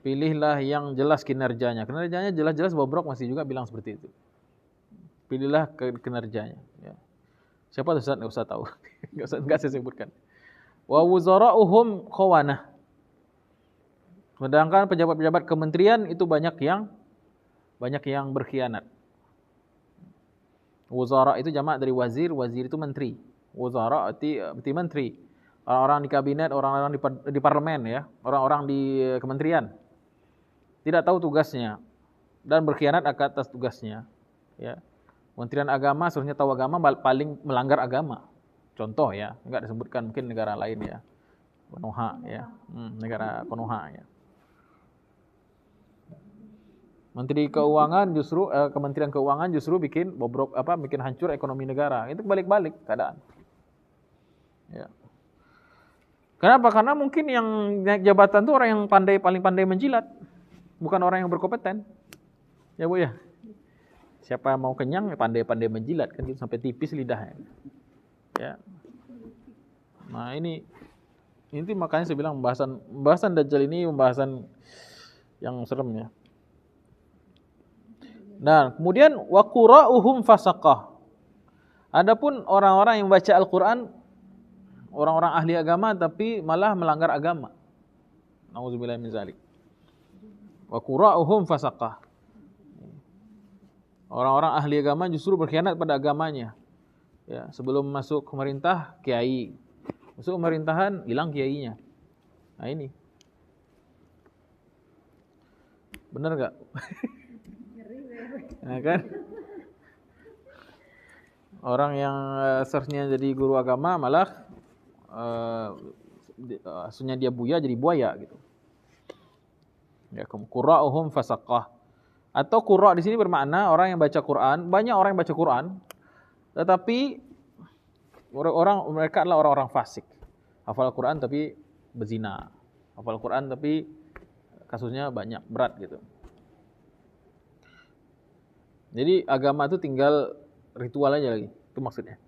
pilihlah yang jelas kinerjanya. Kinerjanya jelas-jelas bobrok masih juga bilang seperti itu. Pilihlah kinerjanya. Ya. Siapa Ustaz? Enggak usah tahu. Enggak saya sebutkan. Wa wuzara'uhum khawanah. Sedangkan pejabat-pejabat kementerian itu banyak yang berkhianat. Wuzara itu jamak dari wazir, wazir itu menteri. Wuzara arti menteri. Orang-orang di kabinet, orang-orang di parlemen ya, orang-orang di kementerian. Tidak tahu tugasnya dan berkhianat atas tugasnya, ya. Kementerian Agama seharusnya tahu agama, paling melanggar agama. Contoh ya, enggak disebutkan, mungkin negara lain ya. Konoha ya. Negara Konoha ya. Menteri Keuangan justru Kementerian Keuangan justru bikin bobrok bikin hancur ekonomi negara. Itu balik-balik keadaan. Ya. Kenapa? Karena mungkin yang naik jabatan itu orang yang paling pandai menjilat, bukan orang yang berkompeten. Ya Bu ya. Siapa yang mau kenyang ya pandai-pandai menjilat kan gitu, sampai tipis lidahnya. Ya. Nah, ini makanya saya bilang pembahasan Dajjal ini pembahasan yang serem ya. Nah, kemudian wa qura'uhum fasaqah. Adapun orang-orang yang baca Al-Qur'an, orang-orang ahli agama tapi malah melanggar agama. Nauzubillahi min zalik. Wa qura'uhum fasaqah. Orang-orang ahli agama justru berkhianat pada agamanya. Ya, sebelum masuk pemerintah kiai. Masuk pemerintahan hilang kiainya. Nah, ini. Benar enggak? Nah, kan? Orang yang seharusnya jadi guru agama malah aslinya dia buya jadi buaya gitu. Ya, qura'uhum fasaqah. Atau qurra di sini bermakna orang yang baca Quran, banyak orang yang baca Quran, tetapi mereka adalah orang-orang fasik. Hafal Quran tapi berzina. Hafal Quran tapi kasusnya banyak, berat gitu. Jadi agama itu tinggal ritual aja lagi, itu maksudnya.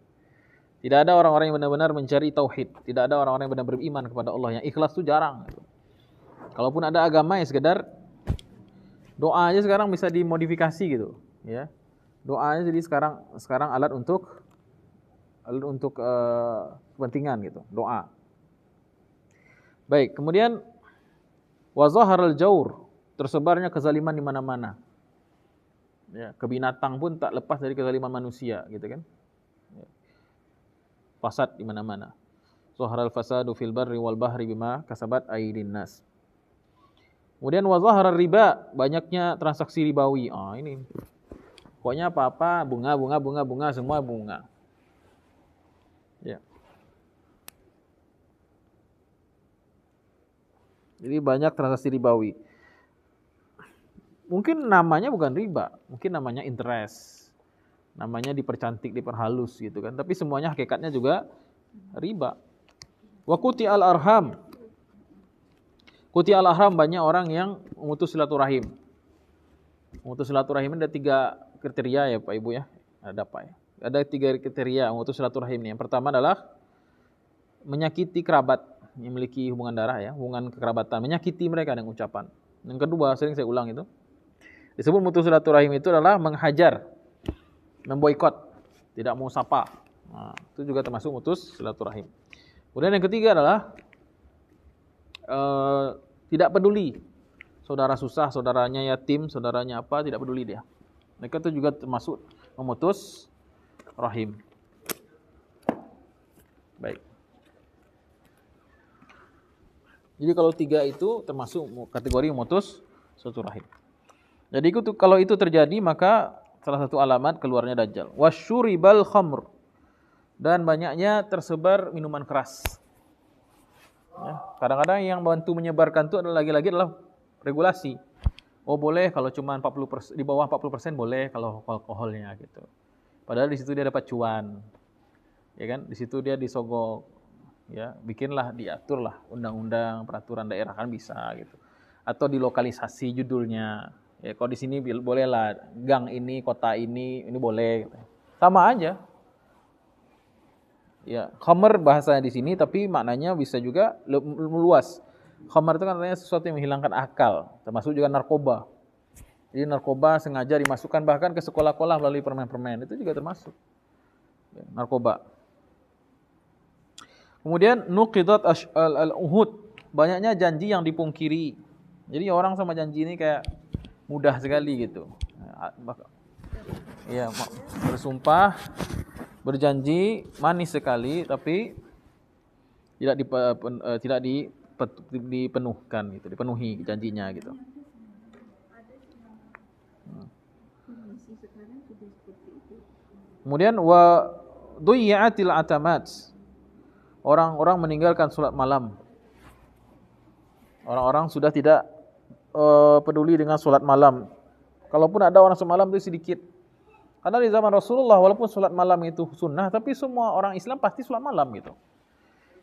Tidak ada orang-orang yang benar-benar mencari tauhid, tidak ada orang-orang yang benar-benar beriman kepada Allah, yang ikhlas itu jarang gitu. Kalaupun ada agama yang sekedar doa aja sekarang bisa dimodifikasi gitu, ya. Doanya jadi sekarang alat untuk kepentingan gitu, doa. Baik, kemudian wa zaharal jaur, tersebarnya kezaliman di mana-mana. Ya, ke binatang pun tak lepas dari kezaliman manusia, gitu kan? Ya. Fasad di mana-mana. Zaharal fasadu fil barri wal bahri bima kasabat aydin nas. Kemudian wa zaharar riba, banyaknya transaksi ribawi. Ini. Pokoknya apa-apa bunga semua bunga. Ya. Jadi banyak transaksi ribawi. Mungkin namanya bukan riba, mungkin namanya interest. Namanya dipercantik, diperhalus gitu kan. Tapi semuanya hakikatnya juga riba. Wa quti'al arham. Quti'al arham, banyak orang yang memutus silaturahim. Memutus silaturahim ada 3 kriteria ya Pak Ibu ya. Ada apa ya? Ada 3 kriteria memutus silaturahim ini. Yang pertama adalah menyakiti kerabat yang memiliki hubungan darah ya, hubungan kekerabatan, menyakiti mereka dengan ucapan. Yang kedua, sering saya ulang itu, disebut memutus silaturahim itu adalah menghajar, memboikot, tidak mau sapa. Nah, itu juga termasuk memutus silaturahim. Kemudian yang ketiga adalah tidak peduli. Saudara susah, saudaranya yatim, saudaranya apa, tidak peduli dia. Mereka itu juga termasuk memutus rahim. Baik. Jadi kalau 3 itu termasuk kategori memutus silaturahim. Jadi kalau itu terjadi maka salah satu alamat keluarnya Dajjal. Wasyuribal khamr, dan banyaknya tersebar minuman keras. Ya, kadang-kadang yang bantu menyebarkan itu adalah lagi-lagi adalah regulasi. Oh boleh kalau cuma 40%, di bawah 40% boleh kalau alkoholnya gitu. Padahal di situ dia dapat cuan. Ya kan? Di situ dia disogok. Ya, bikinlah, diaturlah undang-undang peraturan daerah kan bisa gitu. Atau dilokalisasi judulnya. Ya, kalau di sini bolehlah gang ini, kota ini boleh gitu. Sama aja. Ya, khamr bahasanya di sini tapi maknanya bisa juga meluas. Khamr itu kan artinya sesuatu yang menghilangkan akal, termasuk juga narkoba. Jadi narkoba sengaja dimasukkan bahkan ke sekolah-sekolah melalui permen-permen, itu juga termasuk ya, narkoba. Kemudian nuqidat al-uhud, banyaknya janji yang dipungkiri. Jadi orang sama janji ini kayak mudah sekali gitu. Ya, bersumpah, berjanji manis sekali tapi tidak dipenuhkan gitu, dipenuhi janjinya gitu. Kemudian wa duyya'atil atamat. Orang-orang meninggalkan salat malam. Orang-orang sudah tidak peduli dengan salat malam. Kalaupun ada orang semalam itu sedikit. Karena di zaman Rasulullah walaupun salat malam itu sunnah, tapi semua orang Islam pasti salat malam gitu.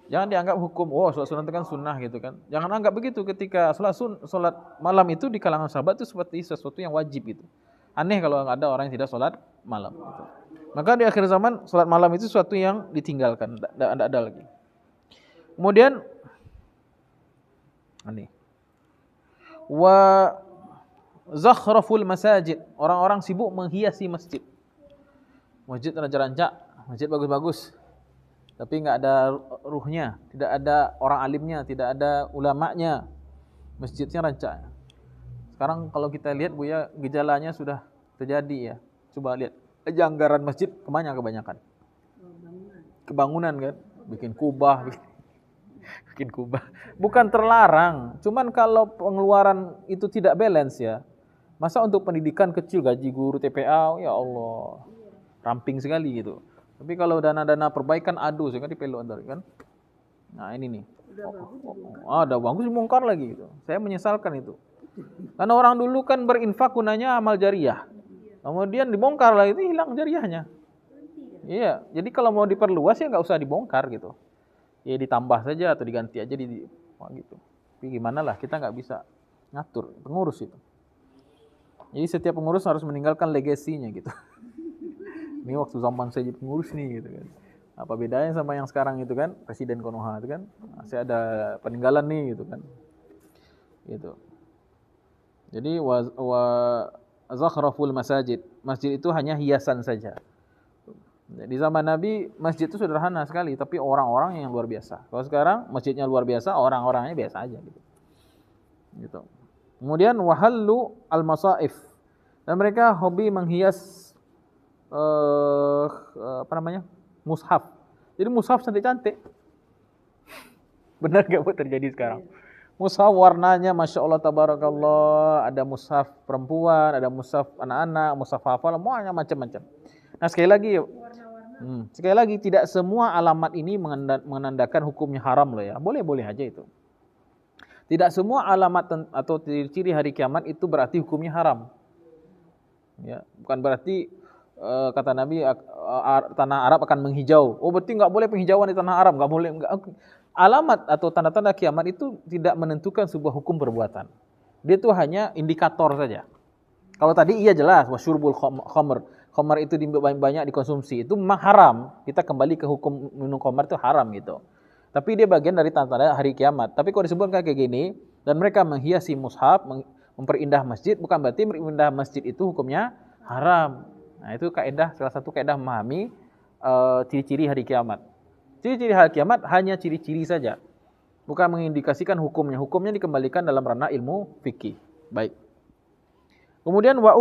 Jangan dianggap hukum, salat sunnah itu kan sunnah gitu kan. Jangan anggap begitu ketika salat malam itu di kalangan sahabat itu seperti sesuatu yang wajib gitu. Aneh kalau ada orang yang tidak salat malam gitu. Maka di akhir zaman salat malam itu sesuatu yang ditinggalkan, tidak ada lagi. Kemudian ini wa zakhraful masajid, orang-orang sibuk menghiasi masjid. Masjid rancak-rancak, masjid bagus-bagus. Tapi enggak ada ruhnya, tidak ada orang alimnya, tidak ada ulamanya. Masjidnya rancak. Sekarang kalau kita lihat Bu ya, gejalanya sudah terjadi ya. Coba lihat anggaran masjid kemana kebanyakan? Kebangunan kan, bikin kubah, bikin kubah. Bukan terlarang, cuman kalau pengeluaran itu tidak balance ya. Masa untuk pendidikan kecil gaji guru TPA, ya Allah, ramping sekali gitu. Tapi kalau dana-dana perbaikan aduh, saya kan dipelok antar kan. Nah ini nih. Ada bagus dibongkar lagi gitu. Saya menyesalkan itu. Karena orang dulu kan berinfak gunanya amal jariah. Kemudian dibongkar lah itu hilang jariahnya. Iya, jadi kalau mau diperluas ya nggak usah dibongkar gitu. Ya ditambah saja atau diganti aja gitu. Tapi gimana lah, kita nggak bisa ngatur pengurus itu. Jadi setiap pengurus harus meninggalkan legasinya gitu. Ini waktu zaman saya jadi pengurus nih gitu kan. Apa bedanya sama yang sekarang itu kan, Presiden Konoha itu kan, saya ada peninggalan nih gitu kan. Gitu. Jadi wa zakhraful masajid. Masjid itu hanya hiasan saja. Di zaman Nabi masjid itu sederhana sekali, tapi orang-orang yang luar biasa. Kalau sekarang masjidnya luar biasa, orang-orangnya biasa aja gitu. Gitu. Kemudian wahallu al-masaif. Dan mereka hobi menghias mushaf. Jadi mushaf cantik-cantik. Benar gak Bu terjadi sekarang? Mushaf warnanya Masya Allah tabarakallah. Ada mushaf perempuan, ada mushaf anak-anak, mushaf hafal, semuanya macam-macam. Nah sekali lagi tidak semua alamat ini menandakan hukumnya haram loh ya. Boleh-boleh aja itu. Tidak semua alamat atau ciri hari kiamat itu berarti hukumnya haram. Ya, bukan berarti kata Nabi tanah Arab akan menghijau. Oh berarti nggak boleh penghijauan di tanah Arab, nggak boleh. alamat atau tanda-tanda kiamat itu tidak menentukan sebuah hukum perbuatan. Dia itu hanya indikator saja. Kalau tadi iya jelas, wasyurbul khamr. Khamr itu banyak dikonsumsi, itu memang haram. Kita kembali ke hukum minum khamr itu haram gitu. Tapi dia bagian dari tanda-tanda hari kiamat. Tapi kalau disebutkan kayak gini, dan mereka menghiasi mushaf, memperindah masjid, bukan berarti memperindah masjid itu hukumnya haram. Nah itu kaidah, salah satu kaidah memahami ciri-ciri hari kiamat. Ciri-ciri hari kiamat hanya ciri-ciri saja, bukan mengindikasikan hukumnya. Hukumnya dikembalikan dalam ranah ilmu fikih. Baik. Kemudian wa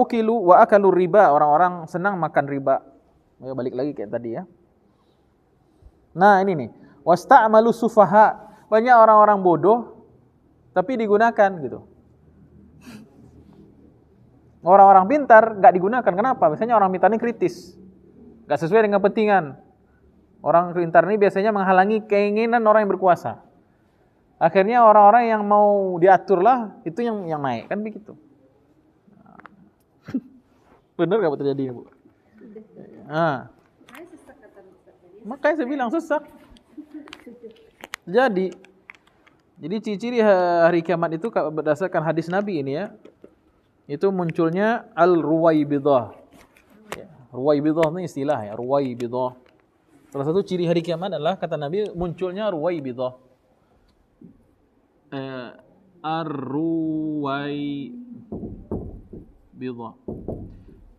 akalu riba, orang-orang senang makan riba. Ya, balik lagi kayak tadi ya. Nah, ini nih. Wasta'malu sufaha, banyak orang-orang bodoh tapi digunakan gitu. Orang-orang pintar enggak digunakan. Kenapa? Biasanya orang pintar ini kritis. Enggak sesuai dengan kepentingan. Orang pintar ini biasanya menghalangi keinginan orang yang berkuasa. Akhirnya orang-orang yang mau diaturlah itu yang naik, kan begitu. Benar enggak terjadi, Bu? Ah. Makanya saya bilang sesak. Jadi ciri-ciri hari kiamat itu berdasarkan hadis Nabi ini ya. Itu munculnya al-ruwaibidah. Ya, ruwaibidah ini istilah ya, ruwaibidah. Salah satu ciri hari kiamat adalah kata Nabi munculnya ruwaibidah. Ar-ruwaibidah.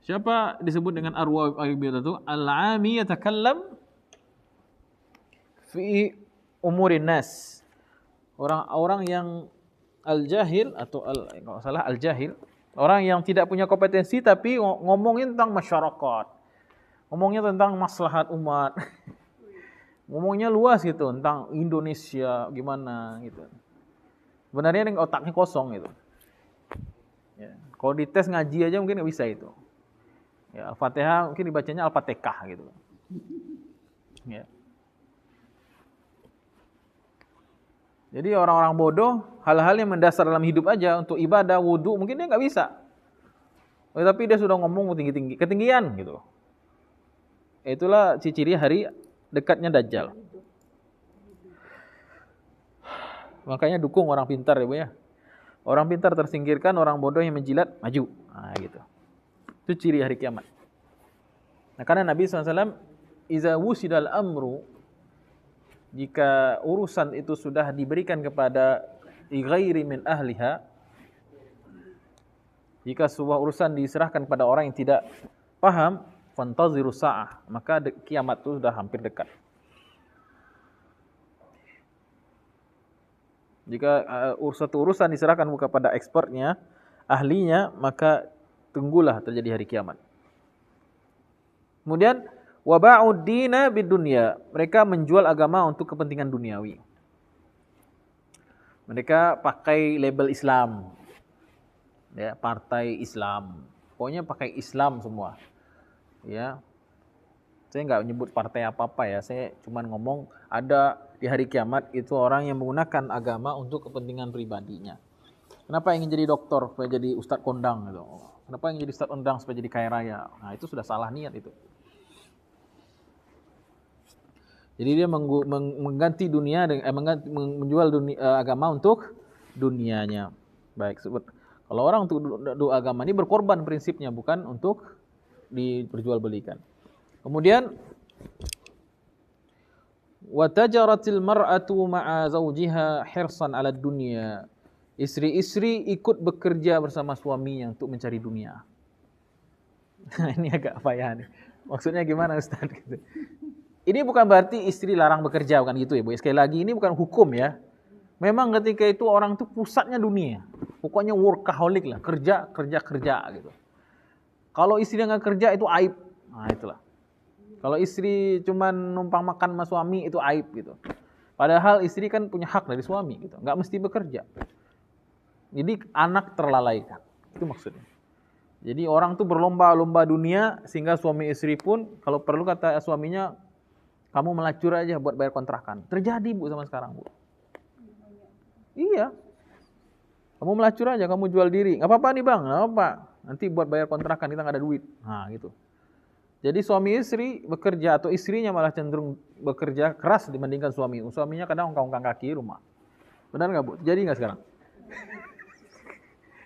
Siapa disebut dengan ar-ruwaibidah itu? Al-'ami yatakallam fi umurin nas. Orang-orang yang al-jahil atau kalau salah al-jahil, orang yang tidak punya kompetensi tapi ngomongin tentang masyarakat. Ngomongnya tentang maslahat umat. Ngomongnya luas gitu tentang Indonesia gimana gitu. Sebenarnya otaknya kosong gitu. Ya, kalau dites ngaji aja mungkin nggak bisa itu. Ya, Al-Fatihah mungkin dibacanya Al-Fatihah gitu. Ya. Jadi orang-orang bodoh, hal-hal yang mendasar dalam hidup aja untuk ibadah, wudu, mungkin dia nggak bisa. Tapi dia sudah ngomong tinggi-tinggi, ketinggian gitu. Itulah ciri-ciri hari dekatnya Dajjal. Makanya dukung orang pintar ya Bu ya. Orang pintar tersingkirkan, orang bodoh yang menjilat maju. Nah gitu. Itu ciri hari kiamat. Nah karena Nabi SAW, iza wusidal amru, jika urusan itu sudah diberikan kepada ghairi min ahliha, jika sebuah urusan diserahkan kepada orang yang tidak paham, fantaziru sa'ah, maka kiamat itu sudah hampir dekat. Jika satu urusan diserahkan kepada expertnya, ahlinya, maka tunggulah terjadi hari kiamat. Kemudian waba'ud dina bidunya, mereka menjual agama untuk kepentingan duniawi. Mereka pakai label Islam, ya, partai Islam, pokoknya pakai Islam semua, ya. Saya nggak menyebut partai apa-apa ya, saya cuma ngomong ada di hari kiamat itu orang yang menggunakan agama untuk kepentingan pribadinya. Kenapa ingin jadi dokter supaya jadi ustadz kondang gitu? Kenapa ingin jadi ustadz kondang supaya jadi kaya raya? Nah itu sudah salah niat itu. Jadi dia mengganti dunia menjual agama untuk dunianya. Baik, sebut kalau orang untuk agama ini berkorban prinsipnya, bukan untuk diperjualbelikan. Kemudian wa tajaratil mar'atu ma'a zawjiha hirsan 'ala dunya. Istri-istri ikut bekerja bersama suaminya untuk mencari dunia. Ini agak payah nih. Maksudnya gimana Ustaz gitu. Ini bukan berarti istri larang bekerja, bukan gitu ya Bu. Sekali lagi ini bukan hukum ya. Memang ketika itu orang itu pusatnya dunia. Pokoknya workaholic lah, kerja gitu. Kalau istri nggak kerja itu aib. Nah, itulah. Kalau istri cuma numpang makan sama suami itu aib gitu. Padahal istri kan punya hak dari suami gitu, nggak mesti bekerja. Jadi anak terlalaikan, itu maksudnya. Jadi orang tuh berlomba-lomba dunia sehingga suami istri pun kalau perlu kata suaminya, kamu melacur aja buat bayar kontrakan. Terjadi Bu sama sekarang Bu. Iya. Kamu melacur aja, kamu jual diri. Nggak apa-apa nih Bang, nggak apa-apa. Nanti buat bayar kontrakan kita nggak ada duit. Nah gitu. Jadi suami istri bekerja atau istrinya malah cenderung bekerja keras dibandingkan suami. Suaminya kadang ongkang-ongkang kaki rumah. Benar nggak Bu? Jadi nggak sekarang?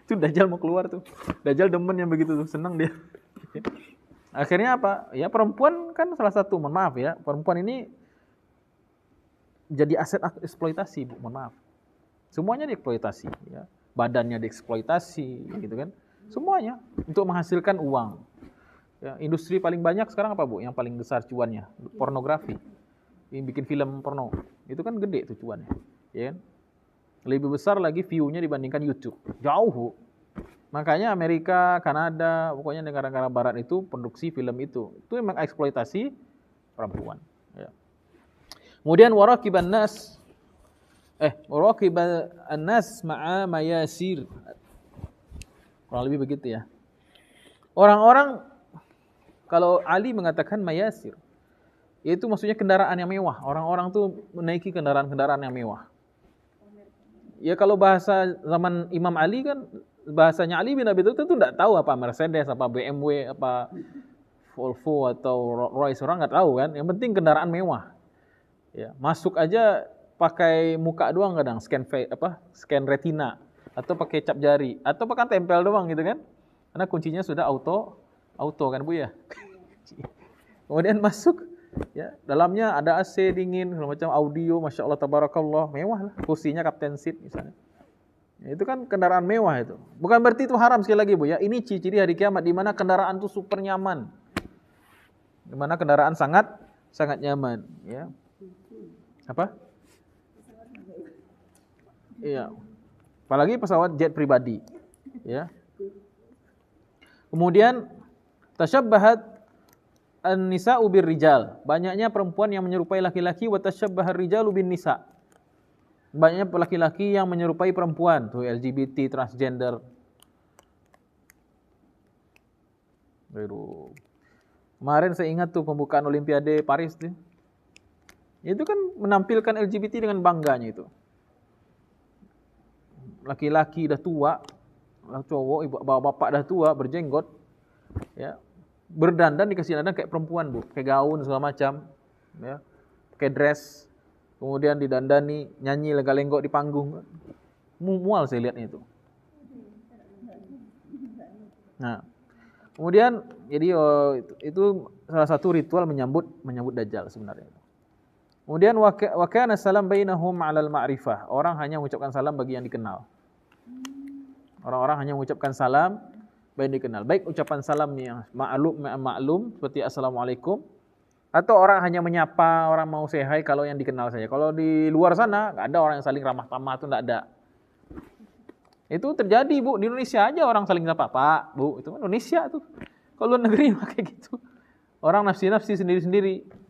Itu Dajjal mau keluar tuh. Dajjal demen yang begitu tuh, senang dia. Akhirnya apa? Ya perempuan kan salah satu, mohon maaf ya, perempuan ini jadi aset eksploitasi Bu, mohon maaf. Semuanya dieksploitasi, ya. Badannya dieksploitasi, gitu kan? Semuanya untuk menghasilkan uang. Ya, industri paling banyak sekarang apa Bu? Yang paling besar cuannya? Pornografi. Yang bikin film porno. Itu kan gede tuh cuannya. Ya kan? Lebih besar lagi view-nya dibandingkan YouTube. Jauh Bu. Makanya Amerika, Kanada, pokoknya negara-negara barat itu produksi film itu. Itu memang eksploitasi perempuan. Ya. Kemudian waraqiban nas ma'a mayasir. Kurang lebih begitu ya. Orang-orang, kalau Ali mengatakan mayasir, itu maksudnya kendaraan yang mewah. Orang-orang tuh menaiki kendaraan-kendaraan yang mewah. Ya kalau bahasa zaman Imam Ali kan, bahasanya Ali bin Abi Thalib itu tidak tahu apa Mercedes, apa BMW, apa Volvo atau Rolls Royce, orang nggak tahu kan. Yang penting kendaraan mewah. Ya, masuk aja pakai muka doang kadang, scan retina, atau pakai cap jari, atau pakai tempel doang gitu kan. Karena kuncinya sudah auto kan Bu ya. Kemudian masuk, ya dalamnya ada AC dingin, macam audio, masya Allah tabarakallah, mewah lah. Kursinya captain seat misalnya. Ya, itu kan kendaraan mewah itu. Bukan berarti itu haram sekali lagi Bu ya. Ini ciri-ciri hari kiamat di mana kendaraan itu super nyaman, di mana kendaraan sangat nyaman. Ya. Apa? Iya. Apalagi pesawat jet pribadi. Ya. Kemudian tasyabbahat an-nisa'u birrijal. Banyaknya perempuan yang menyerupai laki-laki, wa tasyabbahar rijalu bin nisa. Banyaknya laki-laki yang menyerupai perempuan, tuh LGBT, transgender. Kemarin saya ingat tuh pembukaan Olimpiade Paris tuh. Itu kan menampilkan LGBT dengan bangganya itu. Laki-laki dah tua, cowok, ibu bapak dah tua, berjenggot, ya, berdandan, dikasih dandan kayak perempuan Bu, pakai gaun segala macam, ya, pakai dress, kemudian didandani, nyanyi lega-lenggok di panggung, mual saya lihatnya itu. Nah, kemudian jadi itu salah satu ritual menyambut Dajjal sebenarnya. Kemudian wa kana salam bainahum 'alal ma'rifah. Orang hanya mengucapkan salam bagi yang dikenal. Orang-orang hanya mengucapkan salam bagi yang dikenal. Baik ucapan salam yang maklum seperti assalamualaikum, atau orang hanya menyapa, orang mau say hi kalau yang dikenal saja. Kalau di luar sana enggak ada orang yang saling ramah tamah, itu enggak ada. Itu terjadi Bu, di Indonesia aja orang saling sapa, Pak, Bu, itu Indonesia tuh. Kalau luar negeri kayak gitu. Orang nafsi-nafsi sendiri-sendiri.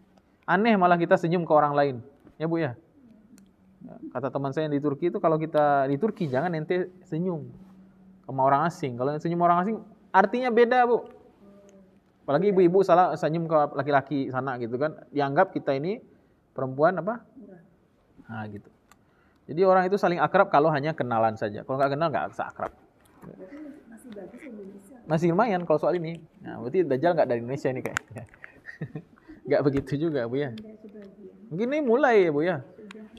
Aneh malah kita senyum ke orang lain. Ya Bu ya. Kata teman saya yang di Turki itu, kalau kita di Turki jangan ente senyum sama orang asing. Kalau senyum orang asing artinya beda Bu. Apalagi ibu-ibu salah senyum ke laki-laki sana gitu kan. Dianggap kita ini perempuan apa? Nah gitu. Jadi orang itu saling akrab kalau hanya kenalan saja. Kalau nggak kenal nggak bisa akrab. Masih bagus Indonesia. Masih lumayan kalau soal ini. Nah, berarti Dajjal nggak dari Indonesia ini kayaknya. Nggak begitu juga Bu ya. Mungkin ini mulai ya Bu ya.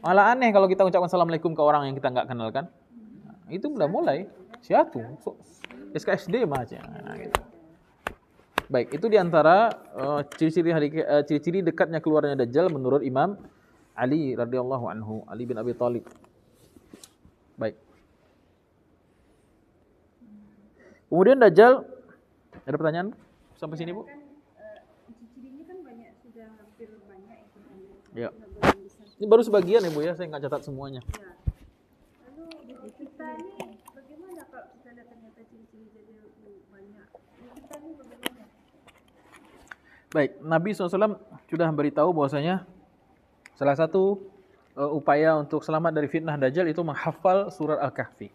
Malah aneh kalau kita ucapkan assalamualaikum ke orang yang kita nggak kenal kan. Nah, itu udah mulai. Siatu. SKSD macam. Nah, gitu. Baik, itu diantara ciri-ciri dekatnya keluarnya Dajjal menurut Imam Ali radhiyallahu anhu, Ali bin Abi Thalib. Baik. Kemudian Dajjal, ada pertanyaan sampai sini Bu? Ciri-cirinya kan banyak, sudah hampir banyak itu. Ya. Ini baru sebagian ya Bu ya, saya nggak catat semuanya. Ya. Lalu kita ini bagaimana kalau kita lihat ternyata ciri-ciri Dajjal itu banyak? Kita ini bagaimana? Baik, Nabi SAW sudah memberitahu bahwasanya salah satu upaya untuk selamat dari fitnah Dajjal itu menghafal surat Al-Kahfi.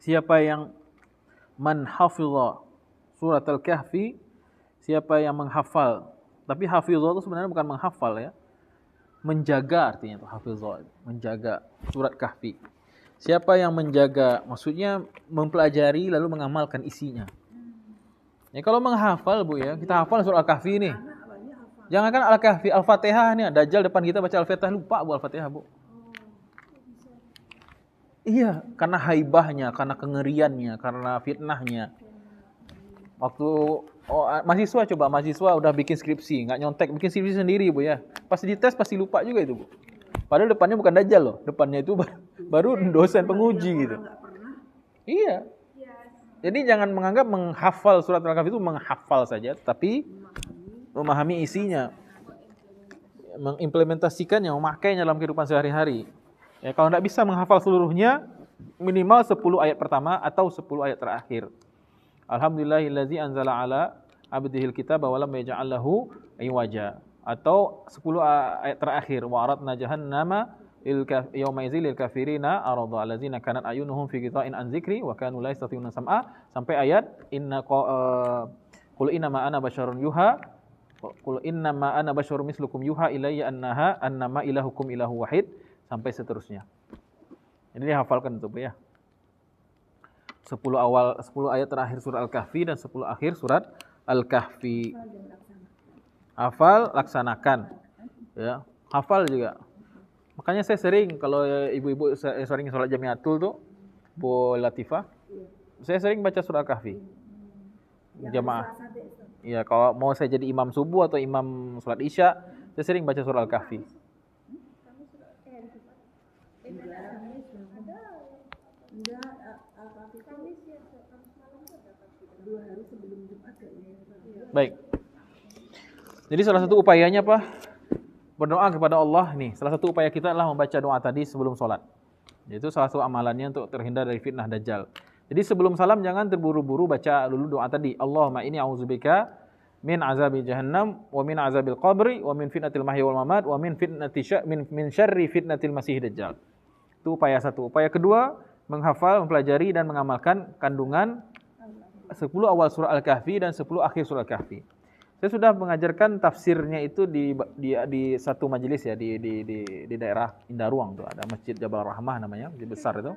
Siapa yang menghafal surat Al-Kahfi, siapa yang menghafal. Tapi hafizah itu sebenarnya bukan menghafal ya. Menjaga artinya itu hafizah, menjaga surat Kahfi. Siapa yang menjaga, maksudnya mempelajari lalu mengamalkan isinya. Ya kalau menghafal Bu ya, kita hafal surah Al-Kahfi nih. Anak banyak apa? Jangankan Al-Kahfi, Al-Fatihah nih, Dajjal depan kita baca Al-Fatihah lupa Bu Al-Fatihah Bu. Oh, kok bisa? Iya, karena haibahnya, karena kengeriannya, karena fitnahnya. Waktu mahasiswa udah bikin skripsi, nggak nyontek, bikin skripsi sendiri Bu ya. Pas dites pasti lupa juga itu Bu. Padahal depannya bukan Dajjal loh, depannya itu baru dosen penguji gitu. Nggak pernah. Iya. Ya, Jadi jangan menganggap menghafal surat Al-Kahfi itu menghafal saja, tapi memahami isinya, mengimplementasikannya, memakainya dalam kehidupan sehari-hari. Ya, kalau tidak bisa menghafal seluruhnya, minimal 10 ayat pertama atau 10 ayat terakhir. Alhamdulillahillazi anzala ala abdihil kitaba wa lam yaj'al lahu iwaja. Atau 10 ayat terakhir, wa aradna jahannama yauma idzil lil kafirina arada allazina kanat ayunuhum fi qita'in an dzikri wa kanu la yastati'una sam'a, sampai ayat qul inna ma ana basyarun yuha qul inna ma ana basyarun mislukum yuha ilayya annama ilahukum ilahu wahid, sampai seterusnya. Jadi dihafalkan itu Bu ya. 10 ayat terakhir surat Al-Kahfi dan 10 akhir surat Al-Kahfi. Hafal, laksanakan. Ya, hafal juga. Makanya saya sering kalau ibu-ibu sering sholat jamiatul tuh, Bu Latifah, saya sering baca surat Al-Kahfi. Jamaah. Iya, kalau mau saya jadi imam subuh atau imam sholat isya, saya sering baca surat Al-Kahfi. enggak, Al-Kahfi itu 2 hari sebelum Jumat kayaknya. Baik. Jadi salah satu upayanya apa? Berdoa kepada Allah nih. Salah satu upaya kita adalah membaca doa tadi sebelum sholat. Itu salah satu amalannya untuk terhindar dari fitnah Dajjal. Jadi sebelum salam jangan terburu-buru baca dulu doa tadi. Allahumma inni a'udzubika min azabi jahannam wa min azabil qabri wa min fitnatil mahya wal mamat wa min min syarri fitnatil masih dajjal. Itu upaya satu. Upaya kedua, menghafal, mempelajari dan mengamalkan kandungan 10 awal surah Al-Kahfi dan 10 akhir surah Al-Kahfi. Saya sudah mengajarkan tafsirnya itu di satu majelis ya di daerah Indaruang tuh, ada Masjid Jabal Rahmah namanya, masjid besar itu.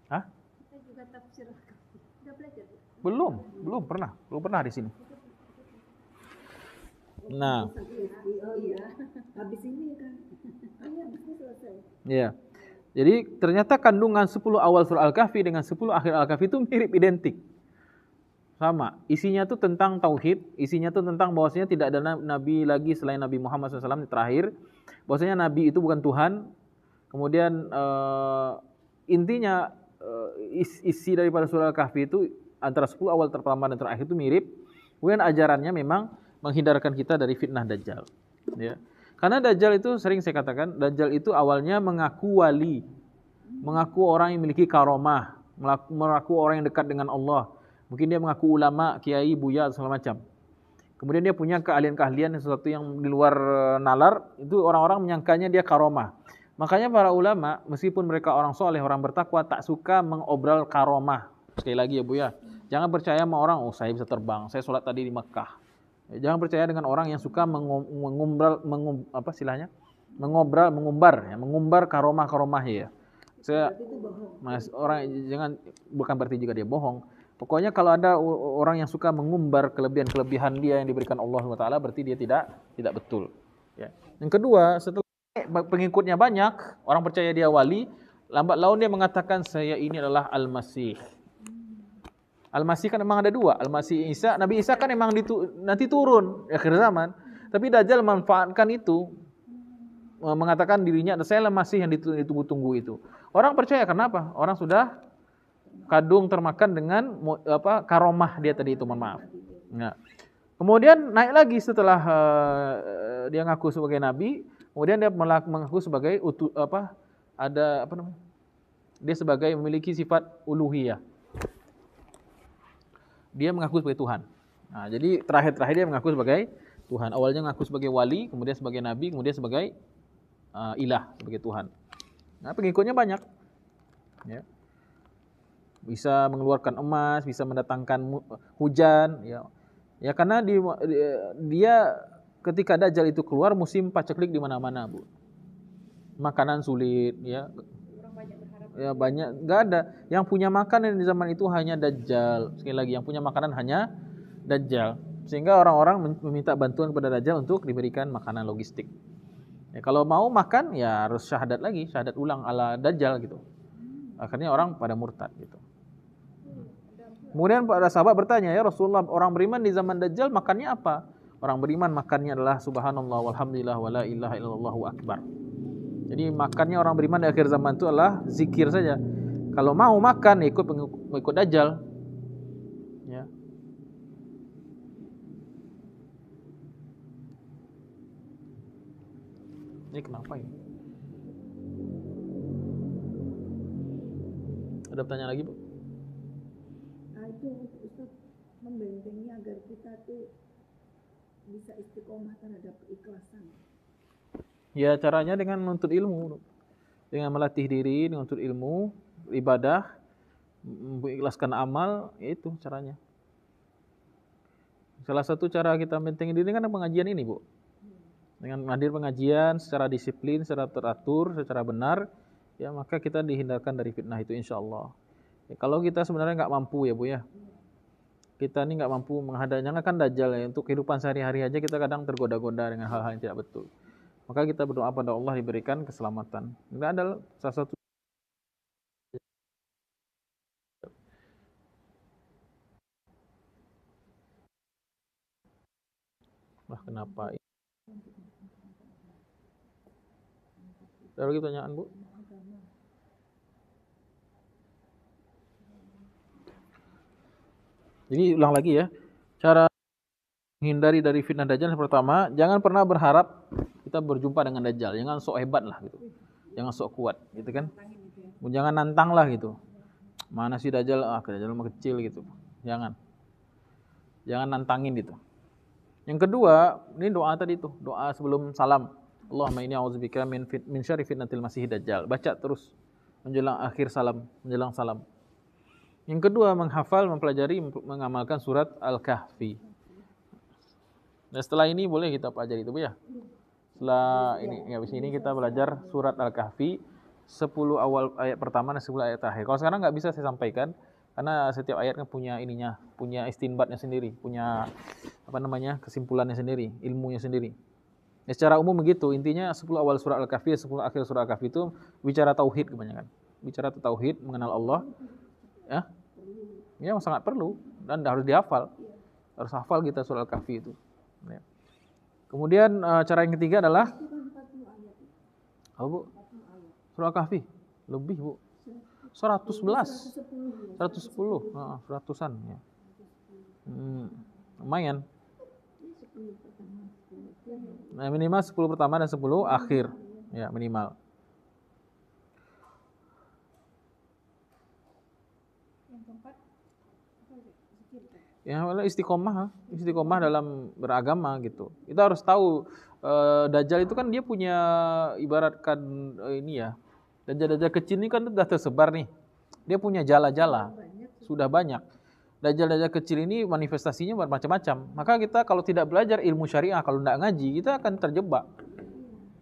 Hah? Saya juga tafsir Al-Kahfi. Udah belajar? Belum pernah di sini. Nah, Oh iya, habis ini kan. Iya, habis ini selesai. ya. Jadi ternyata kandungan 10 awal surah Al-Kahfi dengan 10 akhir Al-Kahfi itu mirip identik. Sama, isinya tuh tentang tauhid, isinya tuh tentang bahwasanya tidak ada nabi lagi selain Nabi Muhammad SAW terakhir, bahwasanya nabi itu bukan Tuhan. Kemudian intinya isi daripada surah Al-Kahfi itu antara 10 awal pertama dan terakhir itu mirip. Kemudian ajarannya memang menghindarkan kita dari fitnah Dajjal. Ya. Karena Dajjal itu sering saya katakan, Dajjal itu awalnya mengaku wali, mengaku orang yang memiliki karomah, mengaku orang yang dekat dengan Allah. Mungkin dia mengaku ulama, kiai, buya, segala macam. Kemudian dia punya keahlian-keahlian sesuatu yang di luar nalar, itu orang-orang menyangkanya dia karomah. Makanya para ulama, meskipun mereka orang soleh, orang bertakwa, tak suka mengobral karomah. Sekali lagi ya Bu ya, jangan percaya sama orang, oh saya bisa terbang, saya sholat tadi di Mekah. Jangan percaya dengan orang yang suka mengumbar karomah ya. Saya orang jangan, bukan berarti juga dia bohong. Pokoknya kalau ada orang yang suka mengumbar kelebihan-kelebihan dia yang diberikan Allah SWT, berarti dia tidak betul. Ya. Yang kedua, setelah pengikutnya banyak, orang percaya dia wali, lambat laun dia mengatakan saya ini adalah Al-Masih. Al-Masih kan memang ada dua, Al-Masih Isa. Nabi Isa kan memang nanti turun akhir zaman. Tapi Dajjal memanfaatkan itu, mengatakan dirinya saya Al-Masih yang ditunggu-tunggu itu. Orang percaya kenapa? Orang sudah kadung termakan dengan karomah dia tadi itu, mohon maaf. Nah, kemudian naik lagi setelah dia ngaku sebagai nabi, kemudian dia mengaku sebagai dia sebagai memiliki sifat uluhiyah. Dia mengaku sebagai Tuhan. Nah, jadi terakhir dia mengaku sebagai Tuhan. Awalnya mengaku sebagai wali, kemudian sebagai nabi, kemudian sebagai ilah, sebagai Tuhan. Nah, pengikutnya banyak. Ya. Bisa mengeluarkan emas, bisa mendatangkan hujan, ya. Ya karena dia ketika Dajjal itu keluar musim paceklik di mana-mana, Bu. Makanan sulit, ya. Orang banyak berharap. Ya banyak, enggak ada. Yang punya makanan di zaman itu hanya Dajjal. Sekali lagi yang punya makanan hanya Dajjal. Sehingga orang-orang meminta bantuan kepada Dajjal untuk diberikan makanan logistik. Ya, kalau mau makan ya harus syahadat lagi, syahadat ulang ala Dajjal gitu. Akhirnya orang pada murtad gitu. Kemudian para sahabat bertanya, ya Rasulullah, orang beriman di zaman Dajjal makannya apa? Orang beriman makannya adalah subhanallah walhamdulillah wala ilaha illallahu akbar. Jadi makannya orang beriman di akhir zaman itu adalah zikir saja. Kalau mau makan ikut Dajjal. Ya. Ini kenapa ini? Ada pertanyaan lagi, Bu? Nah itu Ustaz membentengi agar kita tuh bisa istiqomah terhadap keikhlasan. Ya caranya dengan menuntut ilmu, dengan melatih diri, dengan menuntut ilmu, ibadah, mengikhlaskan amal, itu caranya. Salah satu cara kita membentengi diri kan pengajian ini, Bu. Dengan hadir pengajian secara disiplin, secara teratur, secara benar, ya maka kita dihindarkan dari fitnah itu insya Allah. Ya, kalau kita sebenarnya nggak mampu ya Bu ya, kita ini nggak mampu menghadapnya kan Dajjal ya, untuk kehidupan sehari-hari aja kita kadang tergoda-goda dengan hal-hal yang tidak betul. Maka kita berdoa pada Allah diberikan keselamatan. Ini adalah salah satu. Lah kenapa? Ada lagi pertanyaan Bu? Jadi ulang lagi ya, cara menghindari dari fitnah Dajjal yang pertama, jangan pernah berharap kita berjumpa dengan Dajjal, jangan sok hebat lah gitu, jangan sok kuat gitu kan, jangan nantang lah gitu, mana sih Dajjal, Dajjal mah kecil gitu, jangan nantangin gitu. Yang kedua, ini doa tadi tuh, doa sebelum salam, Allahumma inni a'udzubika min syarri fitnatil masih Dajjal, baca terus menjelang akhir salam, menjelang salam. Yang kedua, menghafal, mempelajari, mengamalkan surat Al-Kahfi. Dan setelah ini boleh kita pelajari itu Bu ya. Setelah ini, habis ini kita belajar surat Al-Kahfi 10 awal ayat pertama dan 10 ayat terakhir. Kalau sekarang nggak bisa saya sampaikan karena setiap ayat kan punya ininya, punya istinbatnya sendiri, punya kesimpulannya sendiri, ilmunya sendiri. Ya, secara umum begitu, intinya 10 awal surat Al-Kahfi, 10 akhir surat Al-Kahfi itu bicara tauhid kebanyakan. Bicara tauhid, mengenal Allah. Ya sangat perlu dan harus dihafal. Harus hafal kita surat Al-Kahfi itu. Ya. Kemudian cara yang ketiga adalah apa Bu? Surat Al-Kahfi lebih Bu. 111. 110, seratusan ya. Lumayan. Nah, minimal 10 pertama dan 10 akhir ya minimal. Ya, istiqomah dalam beragama gitu. Kita harus tahu Dajjal itu kan dia punya ibaratkan ini ya. Dajjal kecil ini kan sudah tersebar nih. Dia punya jala-jala. Sudah banyak. Dajjal kecil ini manifestasinya bermacam-macam. Maka kita kalau tidak belajar ilmu syariah, kalau tidak ngaji, kita akan terjebak.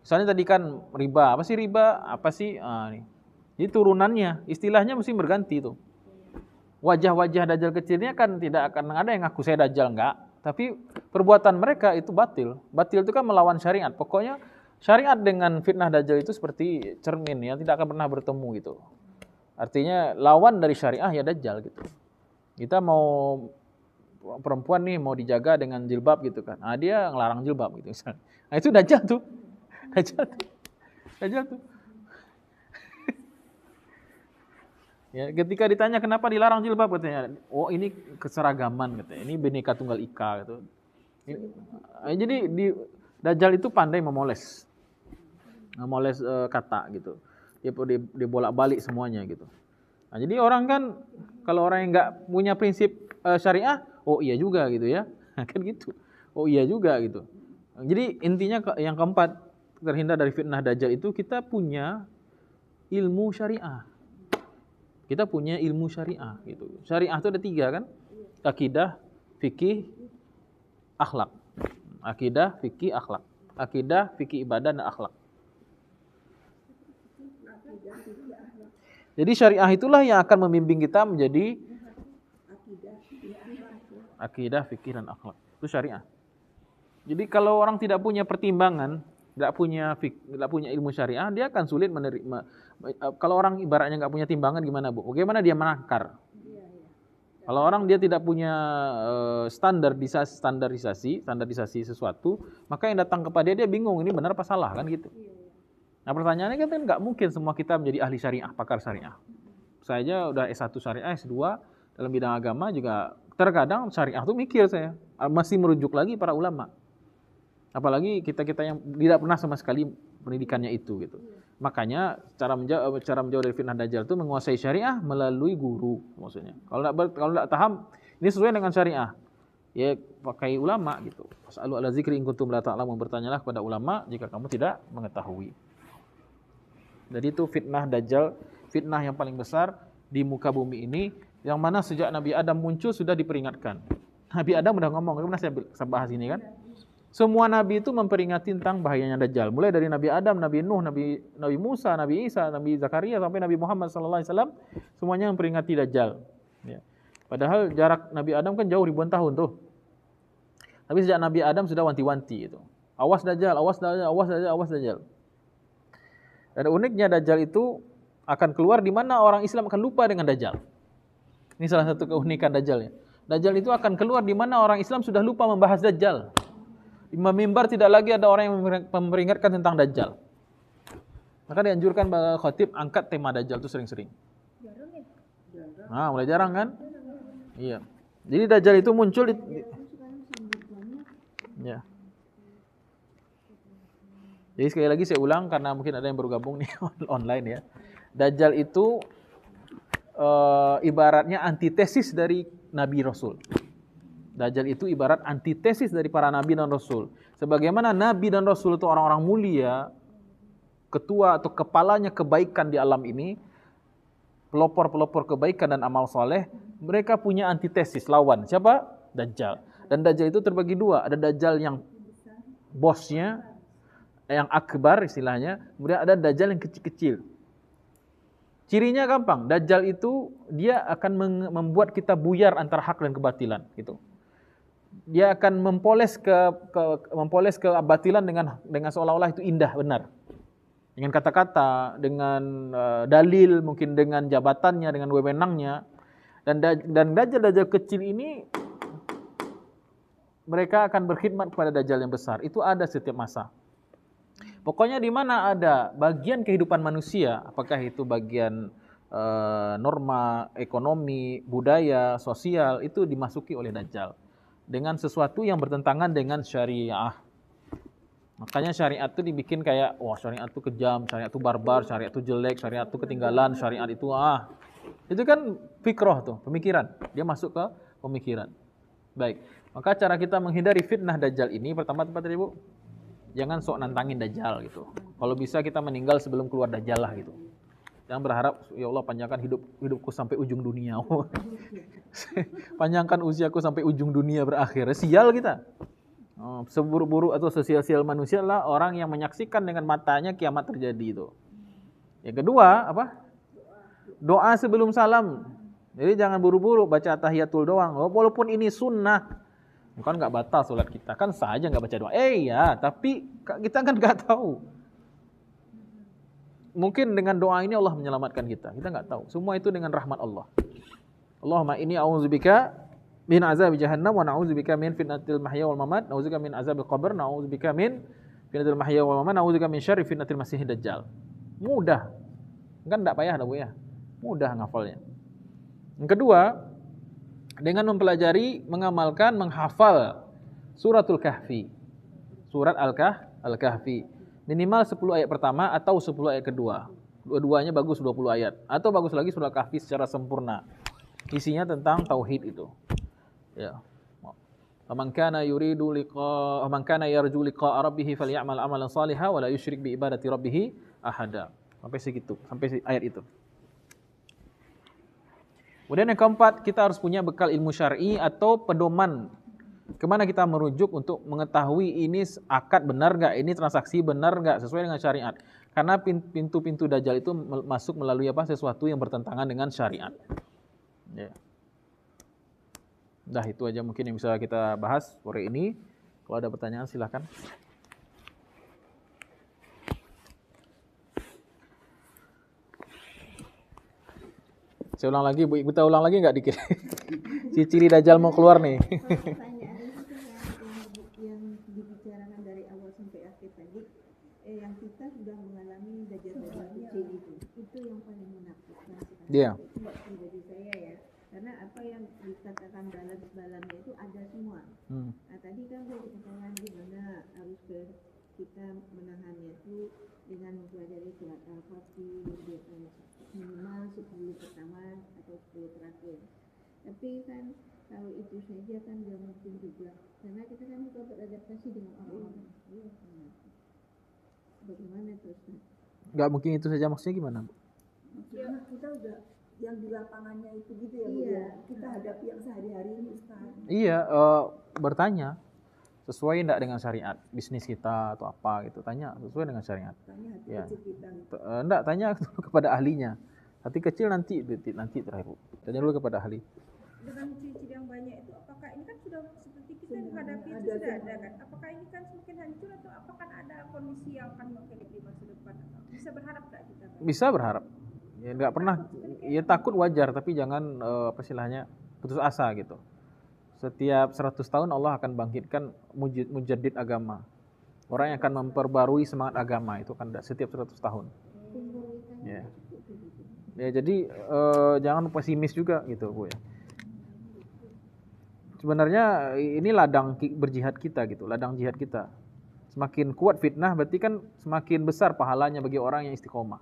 Misalnya tadi kan riba. Apa sih riba? Apa sih? Nih. Jadi turunannya, istilahnya mesti berganti tuh. Wajah-wajah Dajjal kecilnya kan tidak akan ada yang ngaku saya Dajjal, enggak. Tapi perbuatan mereka itu batil. Batil itu kan melawan syariat. Pokoknya syariat dengan fitnah Dajjal itu seperti cermin ya, tidak akan pernah bertemu gitu. Artinya lawan dari syariah ya Dajjal gitu. Kita mau perempuan nih mau dijaga dengan jilbab gitu kan. Nah, dia ngelarang jilbab gitu misalnya. Nah, itu Dajjal tuh. Dajjal tuh. Ya, ketika ditanya kenapa dilarang jilbab katanya, oh ini keseragaman katanya, ini Bhinneka Tunggal Ika gitu. Jadi Dajjal itu pandai memoles kata gitu. Dia bolak-balik semuanya gitu. Nah, jadi orang kan kalau orang yang nggak punya prinsip syariah, oh iya juga gitu ya, kan gitu. Oh iya juga gitu. Jadi intinya yang keempat terhindar dari fitnah Dajjal itu kita punya ilmu syariah. Kita punya ilmu syariah gitu. Syariah itu ada 3 kan? Akidah, fikih, akhlak. Akidah, fikih, akhlak. Akidah, fikih, ibadah, dan akhlak. Jadi syariah itulah yang akan membimbing kita menjadi akidah, fikih dan akhlak. Itu syariah. Jadi kalau orang tidak punya pertimbangan, tidak punya ilmu syariah, dia akan sulit menerima. Kalau orang ibaratnya nggak punya timbangan gimana, Bu? Bagaimana dia menakar? Kalau orang dia tidak punya standarisasi sesuatu, maka yang datang kepada dia bingung ini benar apa salah kan gitu. Nah pertanyaannya kan nggak mungkin semua kita menjadi ahli syariah, pakar syariah. Saya udah S1 syariah, S2 dalam bidang agama juga terkadang syariah tuh mikir saya masih merujuk lagi para ulama. Apalagi kita yang tidak pernah sama sekali pendidikannya itu gitu. Makanya cara menjauh dari fitnah dajjal itu menguasai syariah melalui guru maksudnya. Kalau enggak paham ini sesuai dengan syariah, ya pakai ulama gitu. Fas'alu ala dzikri in kuntum la ta'lamun, bertanyalah kepada ulama jika kamu tidak mengetahui. Jadi itu fitnah dajjal, fitnah yang paling besar di muka bumi ini yang mana sejak Nabi Adam muncul sudah diperingatkan. Nabi Adam udah ngomong, pernah saya bahas ini kan? Semua nabi itu memperingati tentang bahayanya dajjal. Mulai dari Nabi Adam, Nabi Nuh, Nabi Musa, Nabi Isa, Nabi Zakaria sampai Nabi Muhammad SAW, semuanya memperingati dajjal. Ya. Padahal jarak Nabi Adam kan jauh ribuan tahun tuh. Tapi sejak Nabi Adam sudah wanti-wanti itu. Awas dajjal, awas dajjal, awas dajjal, awas dajjal. Dan uniknya dajjal itu akan keluar di mana orang Islam akan lupa dengan dajjal. Ini salah satu keunikan dajjal ya. Dajjal itu akan keluar di mana orang Islam sudah lupa membahas dajjal. Di mimbar tidak lagi ada orang yang memperingatkan tentang dajjal. Maka dianjurkan bagi khatib angkat tema dajjal itu sering-sering. Jarang ya? Jarang. Nah, mulai jarang kan? Iya. Jadi dajjal itu muncul ya. Jadi sekali lagi saya ulang karena mungkin ada yang baru gabung nih online ya. Dajjal itu ibaratnya antitesis dari Nabi Rasul. Dajjal itu ibarat antitesis dari para Nabi dan Rasul. Sebagaimana Nabi dan Rasul itu orang-orang mulia, ketua atau kepalanya kebaikan di alam ini, pelopor-pelopor kebaikan dan amal soleh, mereka punya antitesis, lawan. Siapa? Dajjal. Dan Dajjal itu terbagi dua. Ada Dajjal yang bosnya, yang akbar istilahnya, kemudian ada Dajjal yang kecil-kecil. Cirinya gampang, Dajjal itu dia akan membuat kita buyar antara hak dan kebatilan gitu. Dia akan mempoles kebatilan dengan seolah-olah itu indah, benar. Dengan kata-kata, dengan dalil, mungkin dengan jabatannya, dengan wewenangnya. Dan Dajjal kecil ini mereka akan berkhidmat kepada Dajjal yang besar. Itu ada setiap masa. Pokoknya di mana ada bagian kehidupan manusia, apakah itu bagian norma, ekonomi, budaya, sosial, itu dimasuki oleh Dajjal. Dengan sesuatu yang bertentangan dengan syariah. Makanya syariat itu dibikin kayak, wah syariat itu kejam, syariat itu barbar, syariat itu jelek, syariat itu ketinggalan, syariat itu Itu kan fikroh tuh, pemikiran. Dia masuk ke pemikiran. Baik, maka cara kita menghindari fitnah Dajjal ini, pertama-tama tadi Bu, jangan sok nantangin Dajjal gitu. Kalau bisa kita meninggal sebelum keluar Dajjal lah gitu. Jangan berharap, ya Allah panjangkan hidupku sampai ujung dunia. Panjangkan usiaku sampai ujung dunia berakhir. Sial kita. Seburuk-buruk atau sesial-sial manusia lah orang yang menyaksikan dengan matanya kiamat terjadi itu. Yang kedua, apa? Doa sebelum salam. Jadi jangan buru-buru baca tahiyatul doang. Walaupun ini sunnah. Bukan nggak batal sholat kita. Kan sah aja nggak baca doa. Ya, tapi kita kan nggak tahu. Mungkin dengan doa ini Allah menyelamatkan kita. Kita nggak tahu. Semua itu dengan rahmat Allah. Allahumma inni a'udzubika min azabi jahannam wa na'udzubika min fitnatil mahya wal mamat, na'udzubika min azabil qabr, na'udzubika min fitnatil mahya wal mamat, na'udzubika min syarri fitnatil masiihid dajjal. Mudah. Kan enggak payah dah Bu ya. Mudah ngafalnya. Yang kedua, dengan mempelajari, mengamalkan, menghafal suratul Kahfi. Surat Al-Kahfi. Minimal 10 ayat pertama atau 10 ayat kedua. Dua-duanya bagus 20 ayat. Atau bagus lagi surat Kahfi secara sempurna. Isinya tentang tauhid itu. Ya. Man kana yarju liqa'a rabbih falyamal amalan shalihan wa la yusyrik bi ibadati rabbih ahada. Sampai segitu, sampai ayat itu. Kemudian yang keempat, kita harus punya bekal ilmu syar'i atau pedoman. Kemana kita merujuk untuk mengetahui ini akad benar enggak, ini transaksi benar enggak, sesuai dengan syariat. Karena pintu-pintu Dajjal itu masuk melalui apa? Sesuatu yang bertentangan dengan syariat. Ya. Dah itu aja mungkin yang bisa kita bahas sore ini. Kalau ada pertanyaan silahkan. Saya ulang lagi, Bu. Kita ulang lagi nggak dikit? Ciri Dajjal mau keluar nih. Pertanyaan itu yang dibicarakan dari awal sampai akhir tadi, yang kita sudah mengalami dajjal-dajjal kecil itu yang paling menakutkan sekarang. Iya. Itu pribadi saya ya, karena apa yang dikatakan balance-balance itu ada semua. Nah tadi kan saya dikatakan gimana harus kita menahannya itu dengan mempelajari surat Al-Fatih minimal 10 pertama atau 10 terakhir. Tapi kan kalau itu saja kan tidak mungkin juga, karena kita kan juga beradaptasi dengan orang-orang. Bagaimana terus? Nggak mungkin itu saja, maksudnya gimana, Bu? Maksudnya kita udah yang di lapangannya itu gitu ya, Bu, Iya. ya? Kita hadapi yang sehari-hari ini Ustaz. Iya, bertanya sesuai enggak dengan syariat bisnis kita atau apa gitu, tanya sesuai dengan syariat. Tanya hati Ya. kecil kita. Gitu. Enggak, tanya kepada ahlinya. Hati kecil nanti terakhir, Bu. Tanya dulu kepada ahli. Dengan ciri-ciri yang banyak itu, apakah ini kan sudah seperti kita menghadapi itu Ada sudah semua. ada kan? Apakah ini kan semakin hancur atau apakah ada kondisi yang akan makin di masa depan? Bisa berharap nggak kita? Bisa berharap. Ya enggak pernah, ya takut wajar tapi jangan apa istilahnya putus asa gitu. Setiap 100 tahun Allah akan bangkitkan mujaddid agama. Orang yang akan memperbarui semangat agama itu kan setiap 100 tahun. Ya. Ya jadi jangan pesimis juga gitu, Bu ya. Sebenarnya ini ladang berjihad kita gitu, ladang jihad kita. Semakin kuat fitnah berarti kan semakin besar pahalanya bagi orang yang istiqomah.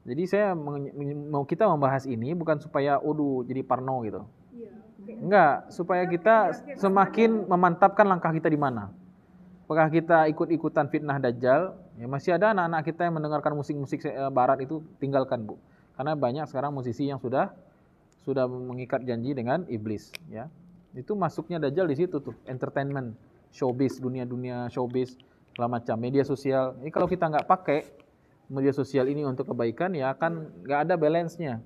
Jadi saya mau kita membahas ini bukan supaya jadi parno gitu. Enggak, supaya kita semakin memantapkan langkah kita di mana. Apakah kita ikut-ikutan fitnah Dajjal? Ya masih ada anak-anak kita yang mendengarkan musik-musik barat itu, tinggalkan, Bu. Karena banyak sekarang musisi yang sudah mengikat janji dengan iblis, ya. Itu masuknya Dajjal di situ tuh, entertainment, showbiz, dunia-dunia showbiz, segala macam, media sosial. Ini kalau kita nggak pakai media sosial ini untuk kebaikan, ya akan nggak ada balance-nya.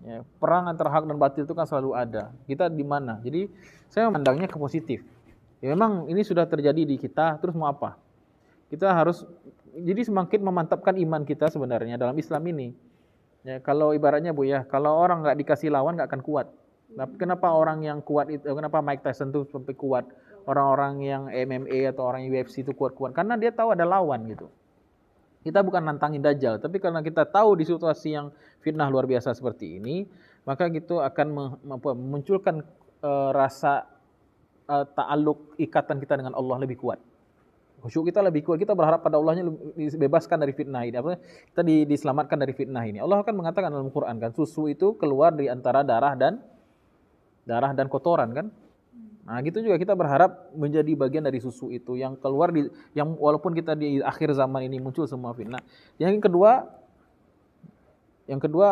Ya, perang antara hak dan batil itu kan selalu ada. Kita di mana? Jadi saya memandangnya ke positif. Ya memang ini sudah terjadi di kita, terus mau apa? Kita harus jadi semakin memantapkan iman kita sebenarnya dalam Islam ini. Ya, kalau ibaratnya, Bu ya, kalau orang nggak dikasih lawan nggak akan kuat. Kenapa orang yang kuat itu, kenapa Mike Tyson tuh sampai kuat, orang-orang yang MMA atau orang UFC itu kuat-kuat? Karena dia tahu ada lawan gitu. Kita bukan nantangin Dajjal, tapi karena kita tahu di situasi yang fitnah luar biasa seperti ini, maka gitu akan memunculkan rasa ta'alluq, ikatan kita dengan Allah lebih kuat. Khusyuk kita lebih kuat, kita berharap pada Allahnya dibebaskan dari fitnah ini. Kita diselamatkan dari fitnah ini. Allah akan mengatakan dalam Quran kan, susu itu keluar dari antara darah dan kotoran kan. Nah, gitu juga kita berharap menjadi bagian dari susu itu yang keluar yang walaupun kita di akhir zaman ini muncul semua fitnah. Yang kedua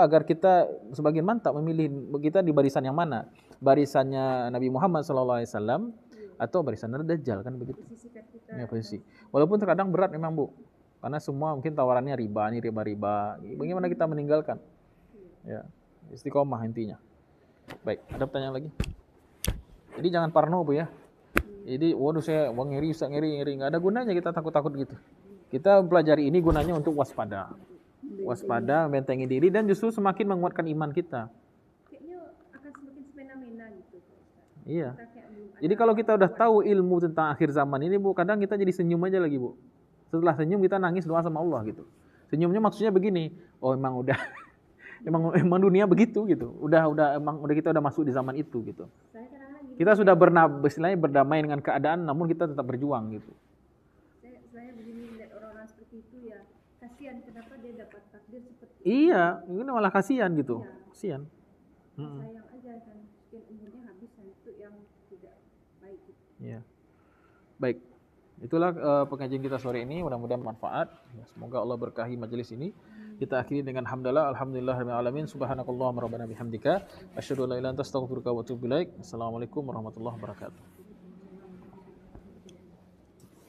agar kita sebagian mantap memilih kita di barisan yang mana? Barisannya Nabi Muhammad SAW atau barisannya Dajjal kan begitu. Ya, posisi. Walaupun terkadang berat memang, Bu. Karena semua mungkin tawarannya riba, ini riba-riba. Bagaimana kita meninggalkan? Ya, istiqomah intinya. Baik, ada pertanyaan lagi? Jadi jangan parno, Bu ya. Jadi waduh saya ngeri, enggak ada gunanya kita takut-takut gitu. Kita pelajari ini gunanya untuk waspada. Waspada, membentengi diri dan justru semakin menguatkan iman kita. Kayaknya akan semakin semena-mena gitu. Iya. Jadi kalau kita udah tahu ilmu tentang akhir zaman ini, Bu, kadang kita jadi senyum aja lagi, Bu. Setelah senyum kita nangis doa sama Allah gitu. Senyumnya maksudnya begini, oh emang udah emang dunia begitu gitu. Emang kita udah masuk di zaman itu gitu. Kita sudah berdamai dengan keadaan, namun kita tetap berjuang gitu. Saya begini melihat orang-orang seperti itu ya, kasihan kenapa dia dapat takdir seperti itu. Iya, ini malah kasihan gitu. Kasihan. Sayang aja kan, mungkin umurnya habis itu yang tidak baik. Iya. Baik. Itulah pengajian kita sore ini, mudah-mudahan bermanfaat. Semoga Allah berkahi majelis ini. Kita akhiri dengan hamdalah, alhamdulillahirabbil alamin, subhanakallahumma rabbana bihamdika, asyhadu an la ilaha illa anta astaghfiruka wa atubu ilaik. Assalamualaikum warahmatullahi wabarakatuh.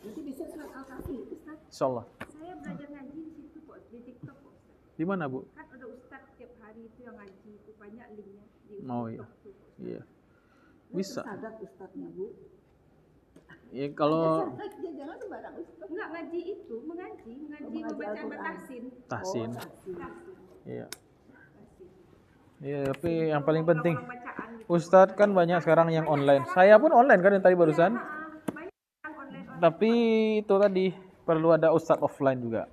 Nanti bisa surat Al-Kahfi, Ustaz. Insyaallah. Saya belajar ngaji di situ kok, di TikTok kok. Di mana, Bu? Kan ada ustaz tiap hari itu yang ngaji itu banyak linknya di Oh iya. TikTok tuh. Iya. Bisa. Sadat ustadznya Bu. Ya kalau Dia jangan sembarang ustadz. Enggak ngaji itu, mengaji membaca Al-Quran. tahsin. tahsin. Tahsin. Iya. Iya, tapi yang paling penting Bacaan gitu. Ustadz kan banyak sekarang yang online. Saya pun online kan yang tadi barusan. Banyak yang online. Tapi itu tadi perlu ada ustadz offline juga.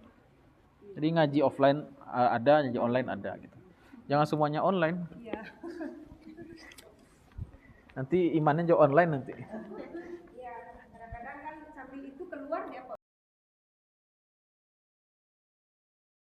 Jadi ngaji offline ada, ngaji online ada gitu. Jangan semuanya online. Iya. Nanti imannya juga online nanti. Iya, kadang-kadang kan sambil itu keluar dia